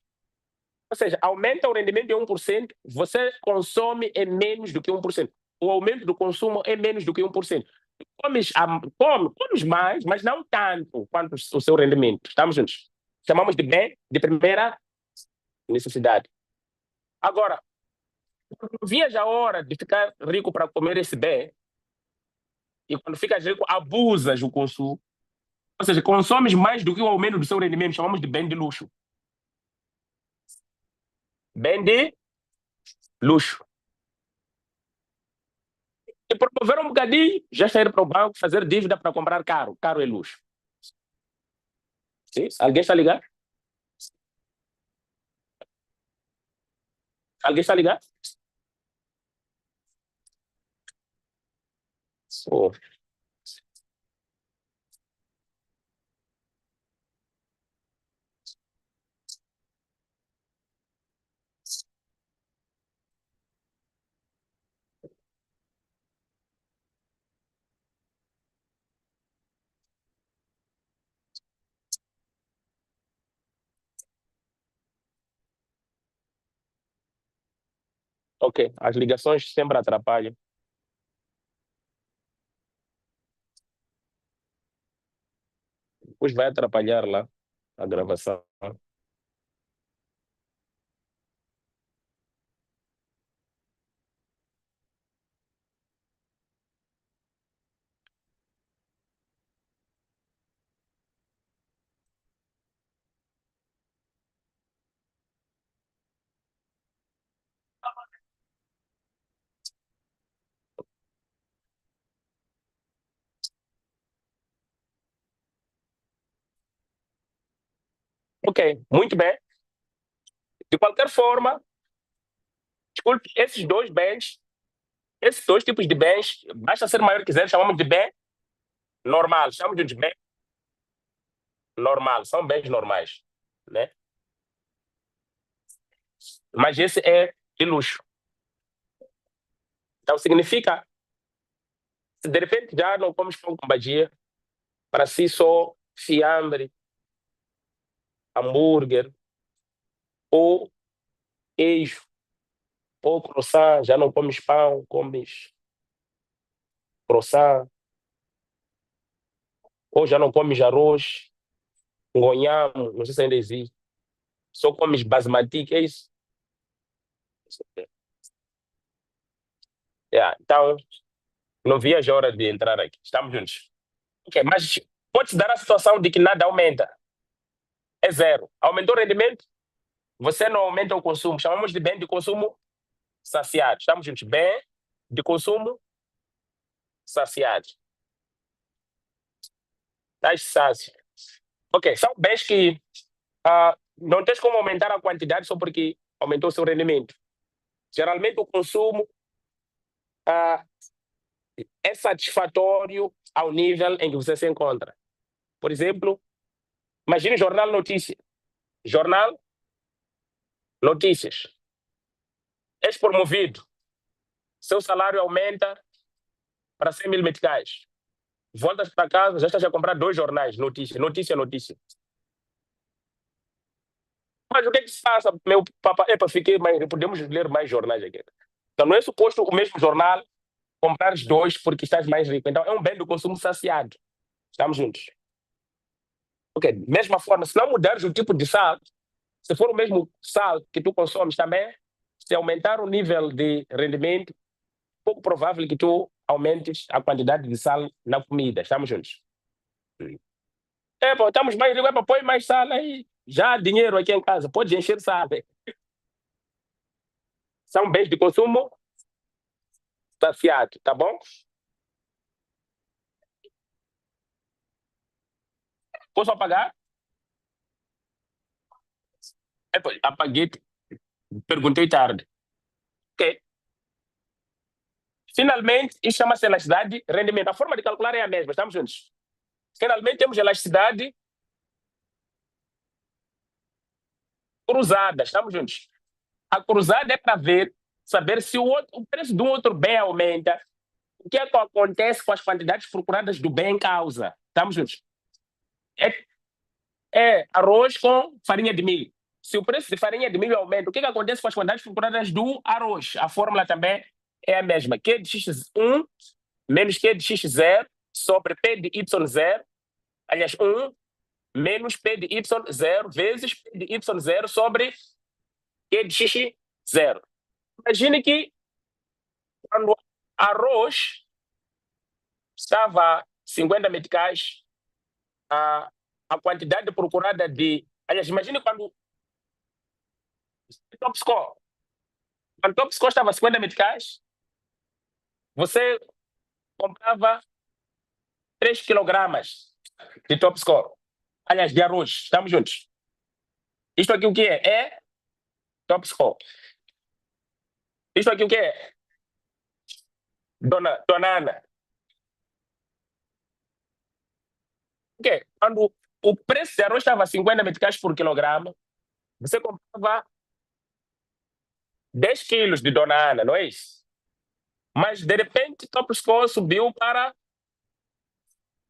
Ou seja, aumenta o rendimento em 1%, você consome em menos do que 1%. O aumento do consumo é menos do que 1%. Comes mais, mas não tanto quanto o seu rendimento. Estamos juntos? Chamamos de bem de primeira necessidade. Agora, vias a hora de ficar rico para comer esse bem, e quando ficas rico, abusas o consumo. Ou seja, consomes mais do que o aumento do seu rendimento. Chamamos de bem de luxo. Bem de luxo. E promover um bocadinho, já sair para o banco, fazer dívida para comprar carro. Carro é luxo. Sim? Alguém está ligado? Alguém está ligado? Oh. Ok, as ligações sempre atrapalham. Depois vai atrapalhar lá a gravação. Ok, muito bem. De qualquer forma, desculpe, esses dois tipos de bens, basta ser maior que zero, chamamos de bem normal. Chamamos de bem normal, são bens normais, né? Mas esse é de luxo. Então significa, se de repente já não comes pão com badia, para si só fiambre, hambúrguer ou queijo ou croissant, já não comes pão, comes croissant, ou já não comes arroz, ngonhamo, não sei se ainda existe, só comes basmati, que é isso? Yeah, então, não vejo a hora de entrar aqui. Estamos juntos. Ok, mas pode-se dar a situação de que nada aumenta. É zero. Aumentou o rendimento, você não aumenta o consumo. Chamamos de bem de consumo saciado. Estamos juntos. Bem de consumo saciado. Estás sácio. Ok, são bens que não tens como aumentar a quantidade só porque aumentou o seu rendimento. Geralmente o consumo é satisfatório ao nível em que você se encontra. Por exemplo, imagine jornal notícia. Jornal notícias. És promovido. Seu salário aumenta para 100 mil meticais. Voltas para casa, já estás a comprar 2 jornais. Notícia, notícia, notícia. Mas o que é que se passa, meu papai? Epa, fiquei mais, podemos ler mais jornais aqui. Então não é suposto o mesmo jornal comprares 2 porque estás mais rico. Então é um bem do consumo saciado. Estamos juntos. Ok, mesma forma, se não mudares o tipo de sal, se for o mesmo sal que tu consomes também, se aumentar o nível de rendimento, pouco provável que tu aumentes a quantidade de sal na comida. Estamos juntos? Pô, estamos mais ricos, põe mais sal aí. Já há dinheiro aqui em casa, pode encher sal. São bens de consumo saciado, tá bom? Posso apagar? Pô, apaguei, perguntei tarde. Ok. Finalmente, isso chama-se elasticidade rendimento. A forma de calcular é a mesma, estamos juntos? Finalmente, temos elasticidade cruzada, estamos juntos? A cruzada é para saber se o preço de um outro bem aumenta. O que é que acontece com as quantidades procuradas do bem em causa? Estamos juntos? É arroz com farinha de milho. Se o preço de farinha de milho aumenta, o que acontece com as quantidades procuradas do arroz? A fórmula também é a mesma. Q de x1 menos Q de x0 sobre P de y0. Aliás, 1 menos P de y0 vezes P de y0 sobre Q de x0. Imagine que quando arroz estava 50 meticais, a quantidade procurada de... Aliás, imagine quando top score. Quando top score estava 50 meticais, você comprava 3 quilogramas de top score. Aliás, de arroz. Estamos juntos. Isto aqui o que é? É top score. Isto aqui o que é? Dona Ana. Ok. Quando o preço de arroz estava 50 meticais por quilograma, você comprava 10 quilos de Dona Ana, não é isso? Mas, de repente, top score subiu para...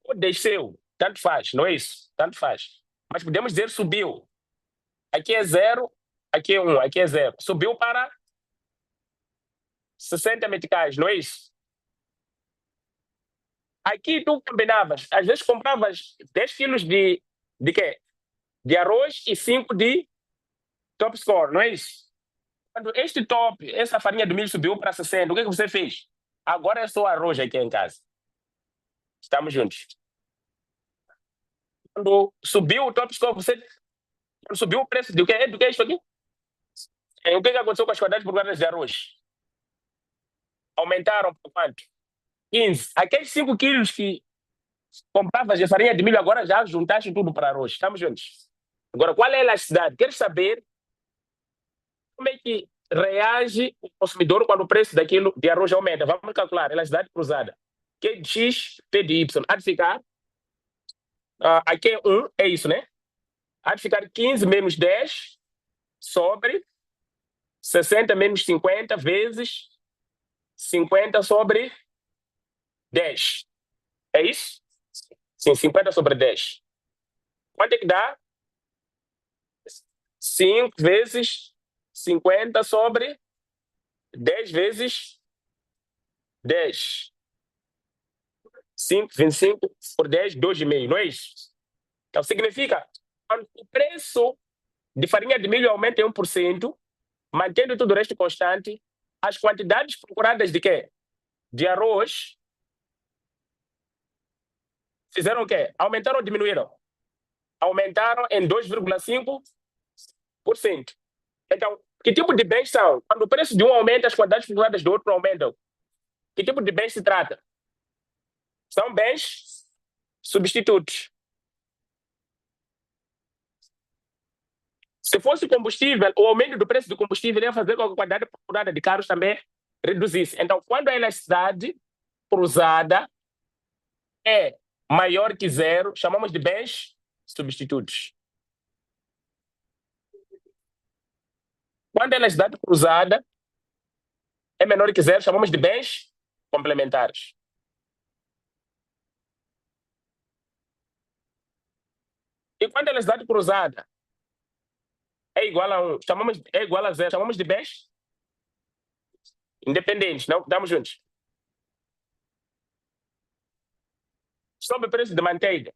ou desceu. Tanto faz, não é isso? Tanto faz. Mas podemos dizer subiu. Aqui é 0, aqui é 1, aqui é 0. Subiu para 60 meticais, não é isso? Aqui tu combinavas, às vezes compravas 10 quilos de quê? De arroz e 5 de top score, não é isso? Quando este top, essa farinha de milho subiu para 60, o que você fez? Agora é só arroz aqui em casa. Estamos juntos. Quando subiu o top score, quando subiu o preço do que é isso aqui? O que aconteceu com as quantidades por de arroz? Aumentaram por quanto? 15. Aqueles 5 quilos que compravas de farinha de milho, agora já juntaste tudo para arroz. Estamos juntos? Agora, qual é a elasticidade? Quero saber como é que reage o consumidor quando o preço daquilo de arroz aumenta. Vamos calcular a elasticidade cruzada. Q de X, P de Y. Há de ficar, aqui é 1, é isso, né? Há de ficar 15 menos 10 sobre 60 menos 50 vezes 50 sobre 10. É isso? Sim, 50 sobre 10. Quanto é que dá? 5 vezes 50 sobre 10 vezes 10. 5, 25 por 10, 2,5, não é isso? Então, significa que o preço de farinha de milho aumenta em 1%, mantendo tudo o resto constante, as quantidades procuradas de quê? De arroz fizeram o quê? Aumentaram ou diminuíram? Aumentaram em 2,5%. Então, que tipo de bens são? Quando o preço de um aumenta, as quantidades procuradas do outro aumentam. Que tipo de bens se trata? São bens substitutos. Se fosse combustível, o aumento do preço do combustível ia fazer com que a quantidade procurada de carros também reduzisse. Então, quando a elasticidade cruzada é maior que zero, chamamos de bens substitutos. Quando a elasticidade cruzada é menor que zero, chamamos de bens complementares. E quando a elasticidade cruzada é igual a 1, é igual a zero, chamamos de bens independentes. Não, estamos juntos. Sobe o preço de manteiga.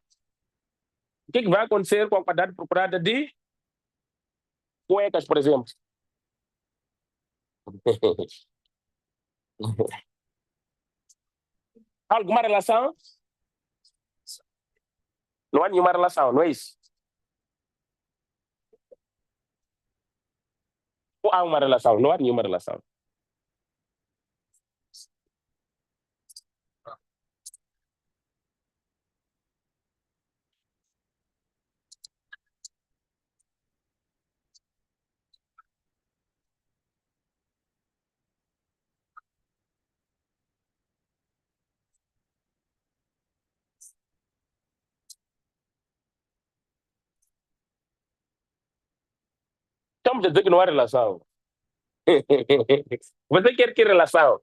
O que vai acontecer com a quantidade procurada de cuecas, por exemplo? Há alguma relação? Não há nenhuma relação, não é isso? Ou há uma relação? Não há nenhuma relação. Estamos a dizer que não há relação. Você quer que relação?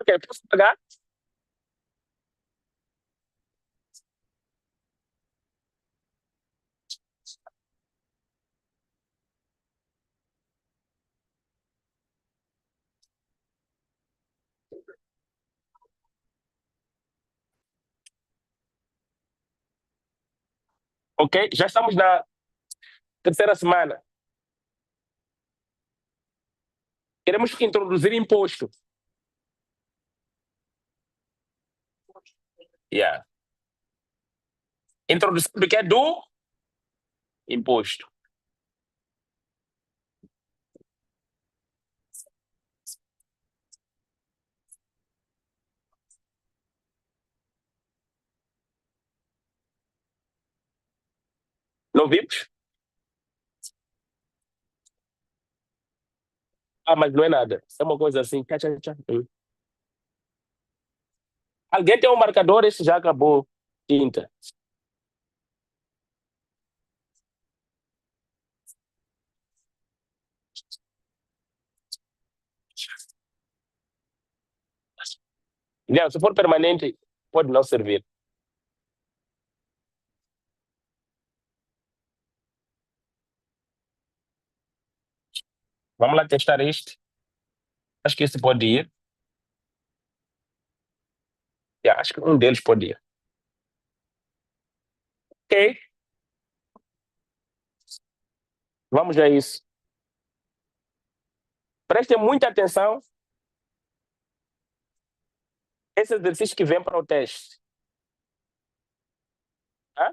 Ok, posso pagar? Ok, já estamos na terceira semana. Queremos introduzir imposto. Yeah. Introdução do que é do imposto. Não vimos? Ah, mas não é nada. É uma coisa assim. Tchá, tchá, tchá. Alguém tem um marcador? Esse já acabou. Tinta. Não, se for permanente, pode não servir. Vamos lá testar este. Acho que esse pode ir. Yeah, acho que um deles pode ir. Ok. Vamos a isso. Prestem muita atenção. Esse exercício que vem para o teste. Hã?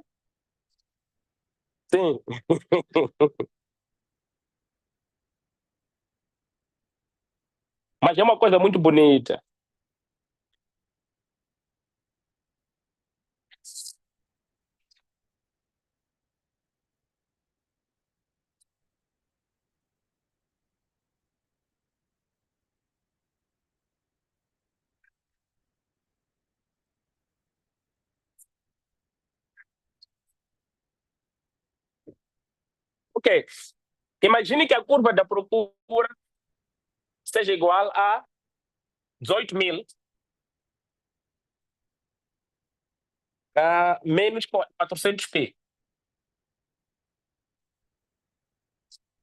Sim. Mas é uma coisa muito bonita. Ok. Imagine que a curva da procura seja igual a 18.000 menos 400p.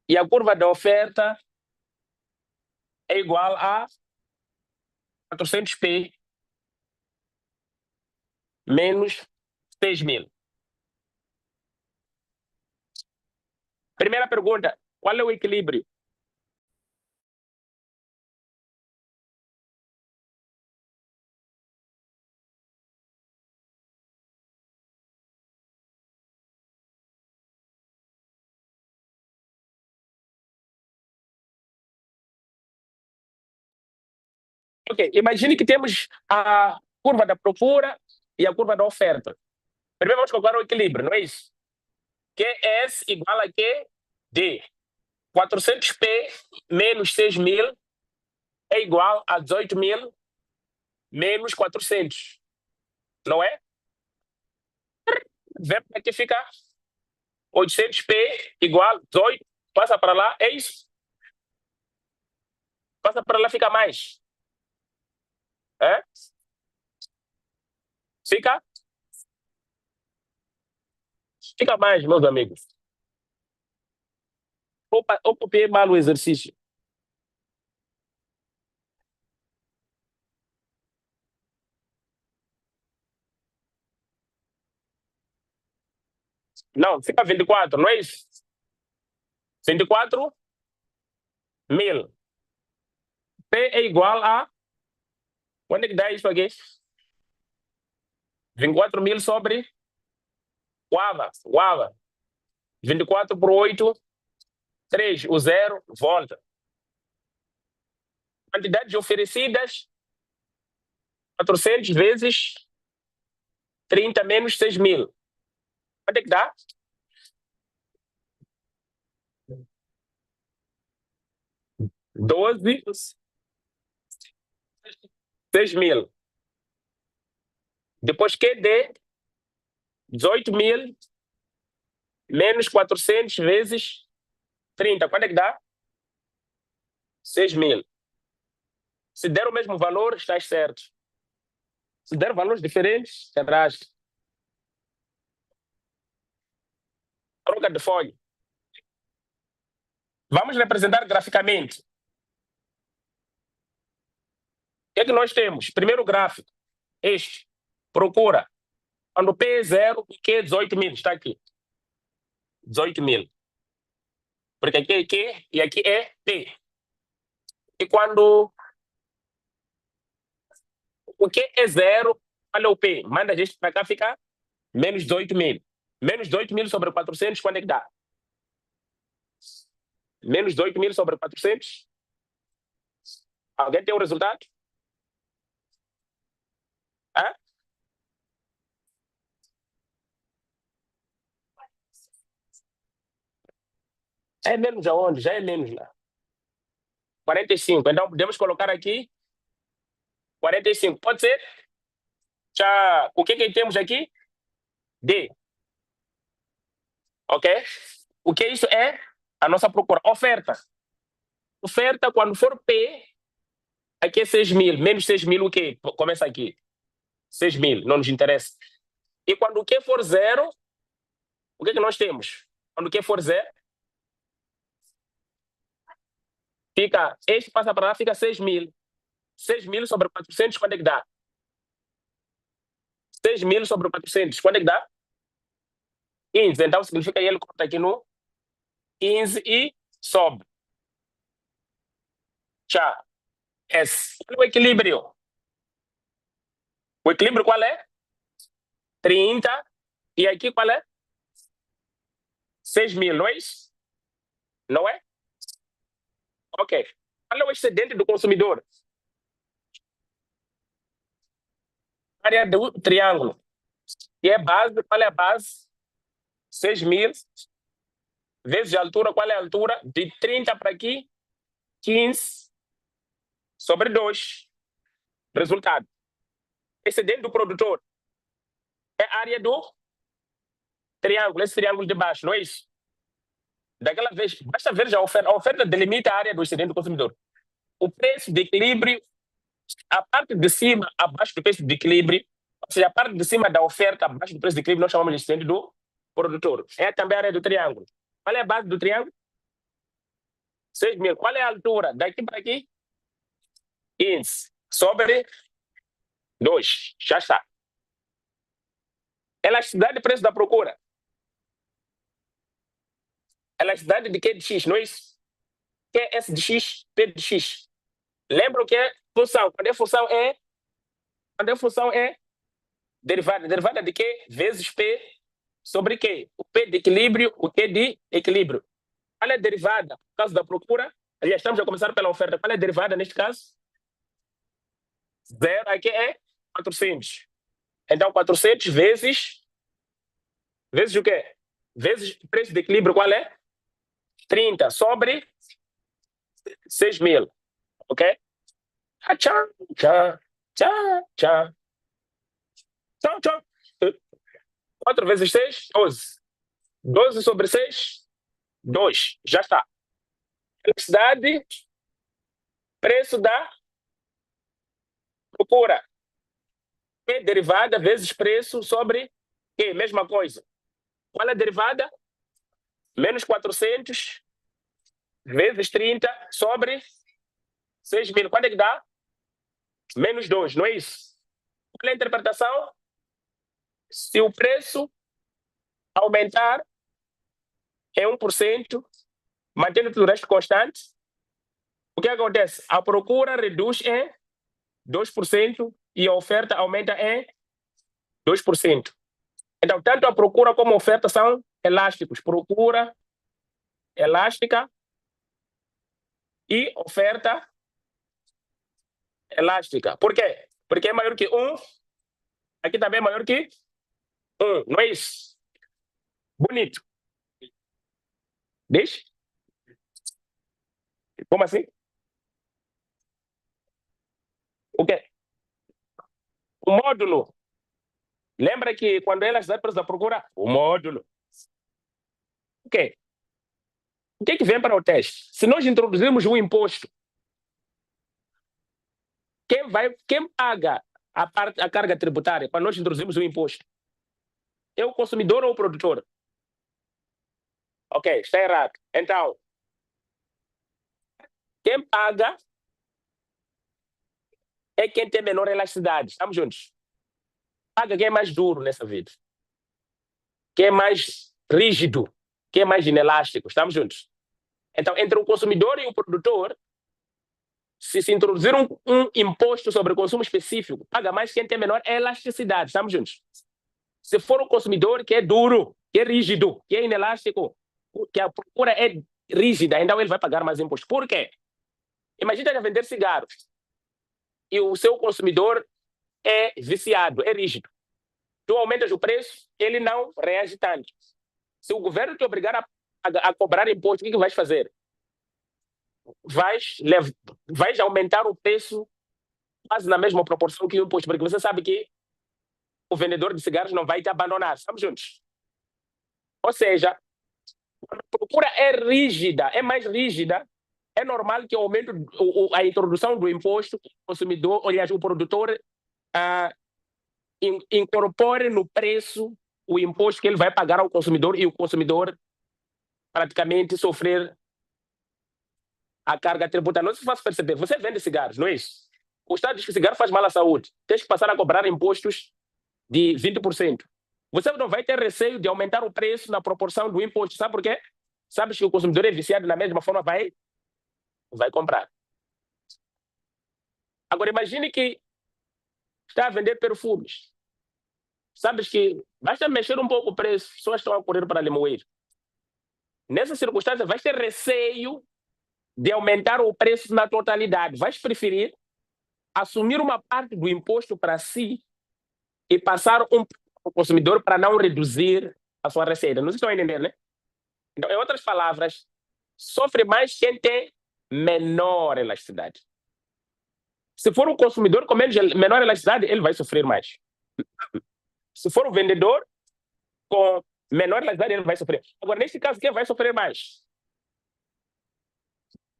E a curva da oferta é igual a 400p menos 6.000. Primeira pergunta, qual é o equilíbrio? Ok, imagine que temos a curva da procura e a curva da oferta. Primeiro vamos calcular o equilíbrio, não é isso? QS igual a QD. 400p menos 6.000 é igual a 18.000 menos 400. Não é? Vem para aqui fica 800p igual a 18. Passa para lá, é isso? Passa para lá, fica mais. É? Fica? Fica mais, meus amigos. Opa, eu copiei mal o exercício. Não, fica 24, não é isso? 24.000. P é igual a... Quando é que dá isso aqui? 24.000 sobre... Uava. 24 por 8, 3. O 0 volta. Quantidades oferecidas, 400 vezes 30 menos 6.000. Quanto é que dá? 12, 6.000. Depois QD, 18.000 menos 400 vezes 30. Quanto é que dá? 6.000. Se der o mesmo valor, estás certo. Se der valores diferentes, erraste. Troca de folha. Vamos representar graficamente. O que é que nós temos? Primeiro gráfico. Este. Procura. Quando P é 0, o Q é 18.000. Está aqui. 18.000. Porque aqui é Q e aqui é P. E quando o Q é 0, qual é o P? Manda a gente para cá ficar menos 18.000. Menos 18.000 sobre 400, quanto é que dá? Menos 18.000 sobre 400? Alguém tem o resultado? Hã? É menos aonde? Já é menos lá. 45. Então podemos colocar aqui 45. Pode ser? Já. O que temos aqui? D. Ok? O que isso é? A nossa procura. Oferta. Oferta, quando for P, aqui é 6.000. Menos 6.000 o quê? Começa aqui. 6.000. Não nos interessa. E quando o Q for 0, o que nós temos? Quando o Q for 0, fica, este passa para lá, fica 6.000. 6.000 sobre 400, quanto é que dá? 6.000 sobre 400, quanto é que dá? 15. Então significa que ele corta aqui no 15 e sobe. Já. S. Qual é o equilíbrio? O equilíbrio qual é? 30. E aqui qual é? 6.000, não é isso? Não é? Ok. Qual é o excedente do consumidor? Área do triângulo. E é base, qual é a base? 6.000 vezes a altura, qual é a altura? De 30 para aqui, 15 sobre 2. Resultado. Excedente do produtor é a área do triângulo, esse triângulo de baixo, não é isso? daquela vez, basta ver já a oferta delimita a área do excedente do consumidor. O preço de equilíbrio, a parte de cima, abaixo do preço de equilíbrio, ou seja, a parte de cima da oferta, abaixo do preço de equilíbrio, nós chamamos de excedente do produtor. É também a área do triângulo. Qual é a base do triângulo? 6.000. Qual é a altura? Daqui para aqui? 15. Sobre 2. Já está. Elasticidade de preço da procura. Elasticidade de Q de X, não é isso? Q é S de X, P de X. Lembra o que é função? Quando é função é derivada. Derivada de Q vezes P sobre Q. O P de equilíbrio, o Q de equilíbrio. Qual é a derivada? No caso da procura, aliás, estamos a começar pela oferta. Qual é a derivada neste caso? 0. Aqui é 400. Então, 400 vezes o quê? Vezes o preço de equilíbrio, qual é? 30 sobre 6.000. Ok? Tchau, tchau, tchau, tchau. Tchau, tchau. 4 vezes 6, 12. 12 sobre 6, 2. Já está. Elasticidade, preço da procura. P derivada vezes preço sobre Q, mesma coisa. Qual é a derivada? Menos 400 vezes 30 sobre 6.000. Quanto é que dá? Menos 2, não é isso? Qual é a interpretação? Se o preço aumentar em 1%, mantendo tudo o resto constante, o que acontece? A procura reduz em 2% e a oferta aumenta em 2%. Então, tanto a procura como a oferta são elásticos. Procura elástica e oferta elástica. Por quê? Porque é maior que 1, aqui também é maior que 1, não é isso? Bonito. Deixa? Como assim? O quê? O módulo. Lembra que quando ela está preço da procura, o módulo. O quê? O que é que vem para o teste? Se nós introduzirmos um imposto, quem paga a carga tributária para nós introduzirmos um imposto? É o consumidor ou o produtor? Ok, está errado. Então, quem paga é quem tem menor elasticidade. Estamos juntos? Paga quem é mais duro nessa vida. Quem é mais rígido. Quem é mais inelástico. Estamos juntos? Então, entre o consumidor e o produtor, se introduzir um imposto sobre consumo específico, paga mais quem tem menor elasticidade. Estamos juntos? Se for o consumidor que é duro, que é rígido, que é inelástico, que a procura é rígida, então ele vai pagar mais imposto. Por quê? Imagina ele vender cigarros e o seu consumidor é viciado, é rígido. Tu aumentas o preço, ele não reage tanto. Se o governo te obrigar a cobrar imposto, o que vais fazer? Vais aumentar o preço quase na mesma proporção que o imposto, porque você sabe que o vendedor de cigarros não vai te abandonar. Estamos juntos? Ou seja, quando a procura é rígida, é mais rígida, é normal que a introdução do imposto, o consumidor, aliás, o produtor incorpore no preço o imposto que ele vai pagar ao consumidor e o consumidor praticamente sofrer a carga tributária. Não se faz perceber. Você vende cigarros, não é isso? O Estado diz que cigarro faz mal à saúde. Tens que passar a cobrar impostos de 20%. Você não vai ter receio de aumentar o preço na proporção do imposto. Sabe por quê? Sabes que o consumidor é viciado, da mesma forma vai comprar. Agora, imagine que está a vender perfumes. Sabes que basta mexer um pouco o preço, pessoas estão a correr para lhe moer. Nessa circunstância, vais ter receio de aumentar o preço na totalidade. Vais preferir assumir uma parte do imposto para si e passar um para o consumidor para não reduzir a sua receita. Não estão a entender, né? Então, em outras palavras, sofre mais quem tem menor elasticidade. Se for um consumidor com menor elasticidade, ele vai sofrer mais. Se for um vendedor com menor elasticidade, ele vai sofrer. Agora, nesse caso, quem vai sofrer mais?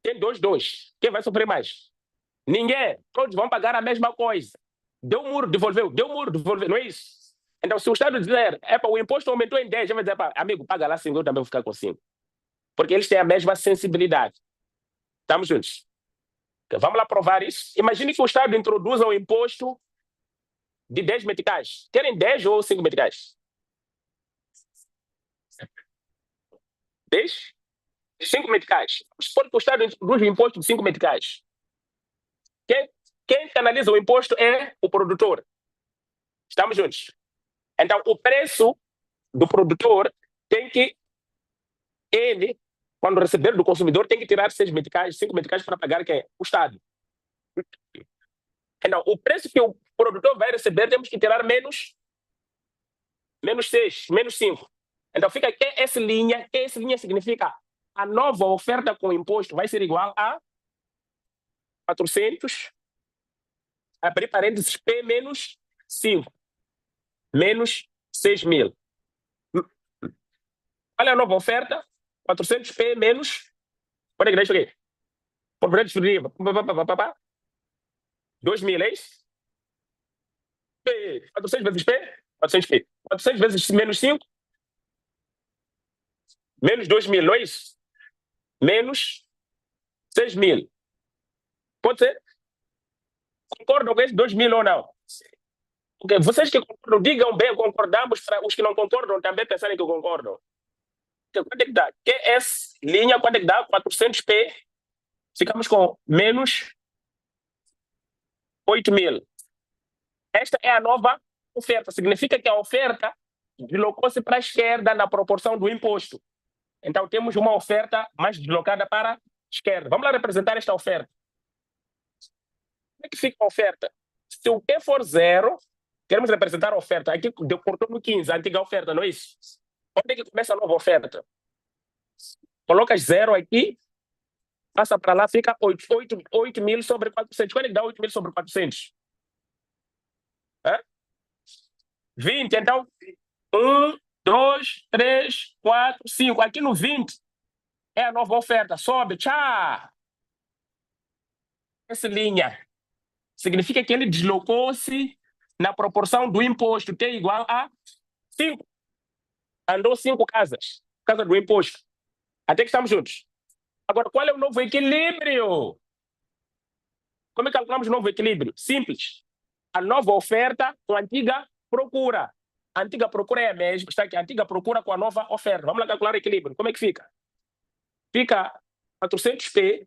tem 2. Quem vai sofrer mais? Ninguém. Todos vão pagar a mesma coisa. Deu um muro, devolveu. Deu um muro, devolveu. Não é isso? Então, se o Estado dizer, o imposto aumentou em 10, já vai dizer, amigo, paga lá 5, eu também vou ficar com 5. Porque eles têm a mesma sensibilidade. Estamos juntos? Vamos lá provar isso. Imagine que o Estado introduza um imposto de 10 meticais. Querem 10 ou 5 meticais? 10? 5 meticais. Vamos supor que o Estado introduz um imposto de 5 meticais. Quem canaliza o imposto é o produtor. Estamos juntos? Então, o preço do produtor tem que, ele, quando receber do consumidor, tem que tirar 6 meticais, 5 meticais para pagar quem? O Estado. Então, o preço que o produtor vai receber, temos que tirar menos 6, menos 5. Então, fica essa linha significa a nova oferta com imposto vai ser igual a 400, abrir parênteses, P menos 5, menos 6 mil. Olha a nova oferta, 400 P menos, quanto é que dá isso aqui? Propriedade exclusiva, 2 mil, é isso? P, 400 vezes P, 400 P. 400 vezes menos 5, menos 2 mil, não é isso? Menos 6 mil. Pode ser? Concordam com esse 2 mil ou não? Porque vocês que concordam, digam bem, concordamos, para os que não concordam também pensarem que concordam. Então, quanto é que dá? QS, linha, quanto é que dá? 400P. Ficamos com menos 8 mil. Esta é a nova oferta. Significa que a oferta deslocou-se para a esquerda na proporção do imposto. Então, temos uma oferta mais deslocada para a esquerda. Vamos lá representar esta oferta. Como é que fica a oferta? Se o P for 0, queremos representar a oferta. Aqui cortou no 15, a antiga oferta, não é isso? Onde é que começa a nova oferta? Colocas 0 aqui, passa para lá, fica 8 mil sobre 400. Quando é que dá 8 mil sobre 400? 20, então, 1, 2, 3, 4, 5. Aqui no 20 é a nova oferta. Sobe, tchau. Essa linha significa que ele deslocou-se na proporção do imposto, T igual a 5. Andou 5 casas, por causa do imposto. Até que estamos juntos. Agora, qual é o novo equilíbrio? Como é que calculamos o novo equilíbrio? Simples. A nova oferta com a antiga procura. A antiga procura é a mesma. Está aqui, a antiga procura com a nova oferta. Vamos lá calcular o equilíbrio. Como é que fica? Fica 400P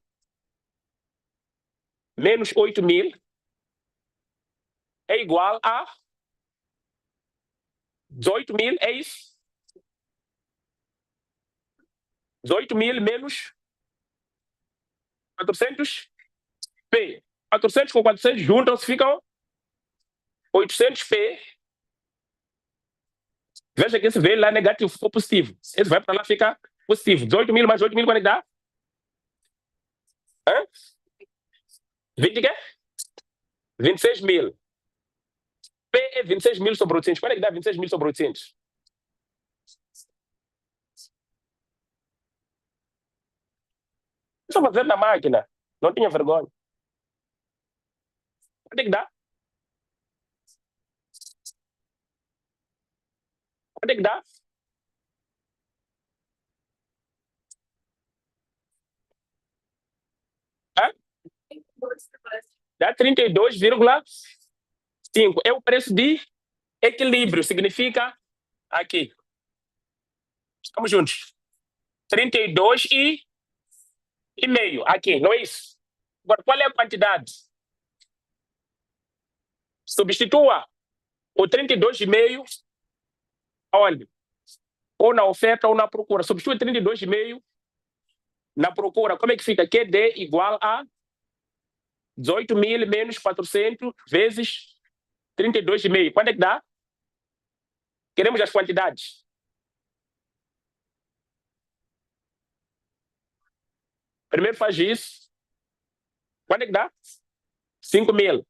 menos 8 mil é igual a 18 mil, é isso? 18 mil menos 400P. 400 com 400 juntam-se, ficam 800P. Veja que esse veio lá negativo, ficou positivo. Esse vai para lá, fica positivo. 18 mil mais 8 mil, quanto é que dá? 20 quê? 26 mil. P é 26 mil sobre 800. Quanto é que dá 26 mil sobre 800? Só fazer na máquina. Não tinha vergonha. Quanto é que dá? Quanto é que dá? Dá 32,5. É o preço de equilíbrio. Significa aqui. Estamos juntos. 32 e meio. Aqui, não é isso? Agora, qual é a quantidade? Substitua o 32,5 aonde? Ou na oferta ou na procura. Substitua 32,5 na procura. Como é que fica? QD igual a 18 mil menos 400 vezes 32,5. Quanto é que dá? Queremos as quantidades. Primeiro faz isso. Quanto é que dá? 5 mil.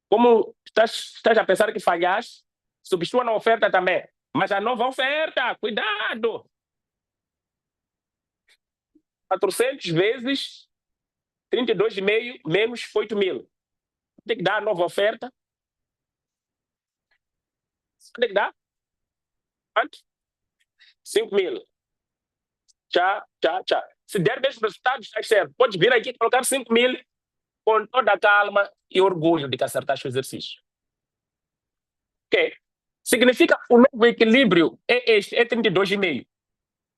Como estás a pensar que falhaste, substitua na oferta também. Mas a nova oferta, cuidado! 400 vezes 32,5 menos 8.000. Tem que dar a nova oferta. Quanto é que dá? Quanto? 5.000. Tchá. Se der mesmo resultado, está certo. Pode vir aqui e colocar 5.000 com toda a calma e orgulho de que acertaste o exercício. Ok? Significa o novo equilíbrio é este, é 32,5.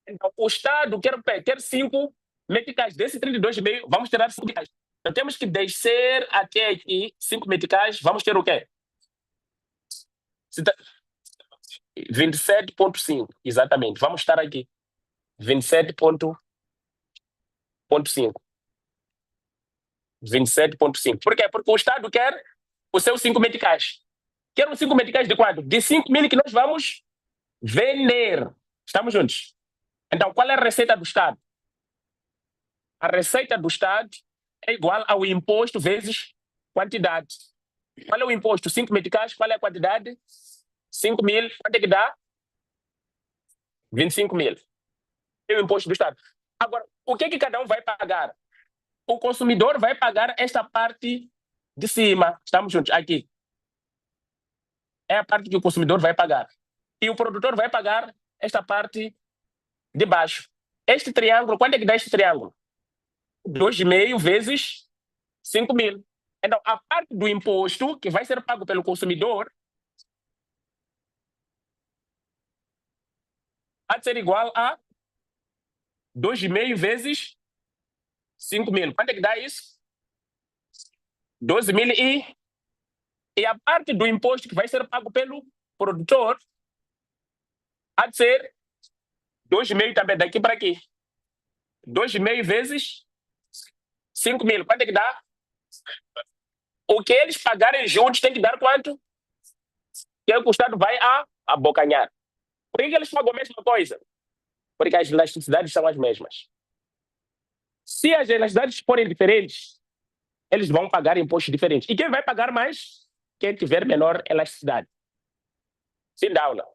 Então, o Estado quer 5 meticais. Desse 32,5, vamos tirar 5 meticais. Então, temos que descer até aqui 5 meticais. Vamos ter o quê? 27,5. Exatamente. Vamos estar aqui. 27,5. 27,5. Por quê? Porque o Estado quer os seus 5 meticais. Quer os 5 meticais de quanto? De 5.000 que nós vamos vender. Estamos juntos? Então, qual é a receita do Estado? A receita do Estado é igual ao imposto vezes quantidade. Qual é o imposto? 5 meticais. Qual é a quantidade? 5.000. Quanto é que dá? 25.000. É o imposto do Estado. Agora, o que é que cada um vai pagar? O consumidor vai pagar esta parte de cima. Estamos juntos? Aqui. É a parte que o consumidor vai pagar. E o produtor vai pagar esta parte de baixo. Este triângulo, quanto é que dá este triângulo? 2,5 vezes 5.000. Então, a parte do imposto que vai ser pago pelo consumidor há de ser igual a 2,5 vezes 5.000. Quanto é que dá isso? 12.000 e a parte do imposto que vai ser pago pelo produtor há de ser 2,5 também, daqui para aqui. 2,5 vezes 5.000. Quanto é que dá? O que eles pagarem juntos tem que dar quanto? Que é o que o Estado vai abocanhar. Por que eles pagam a mesma coisa? Porque as elasticidades são as mesmas. Se as elasticidades forem diferentes, eles vão pagar impostos diferentes. E quem vai pagar mais? Quem tiver menor elasticidade. Sim, dá aula.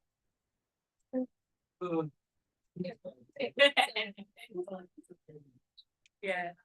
Yeah.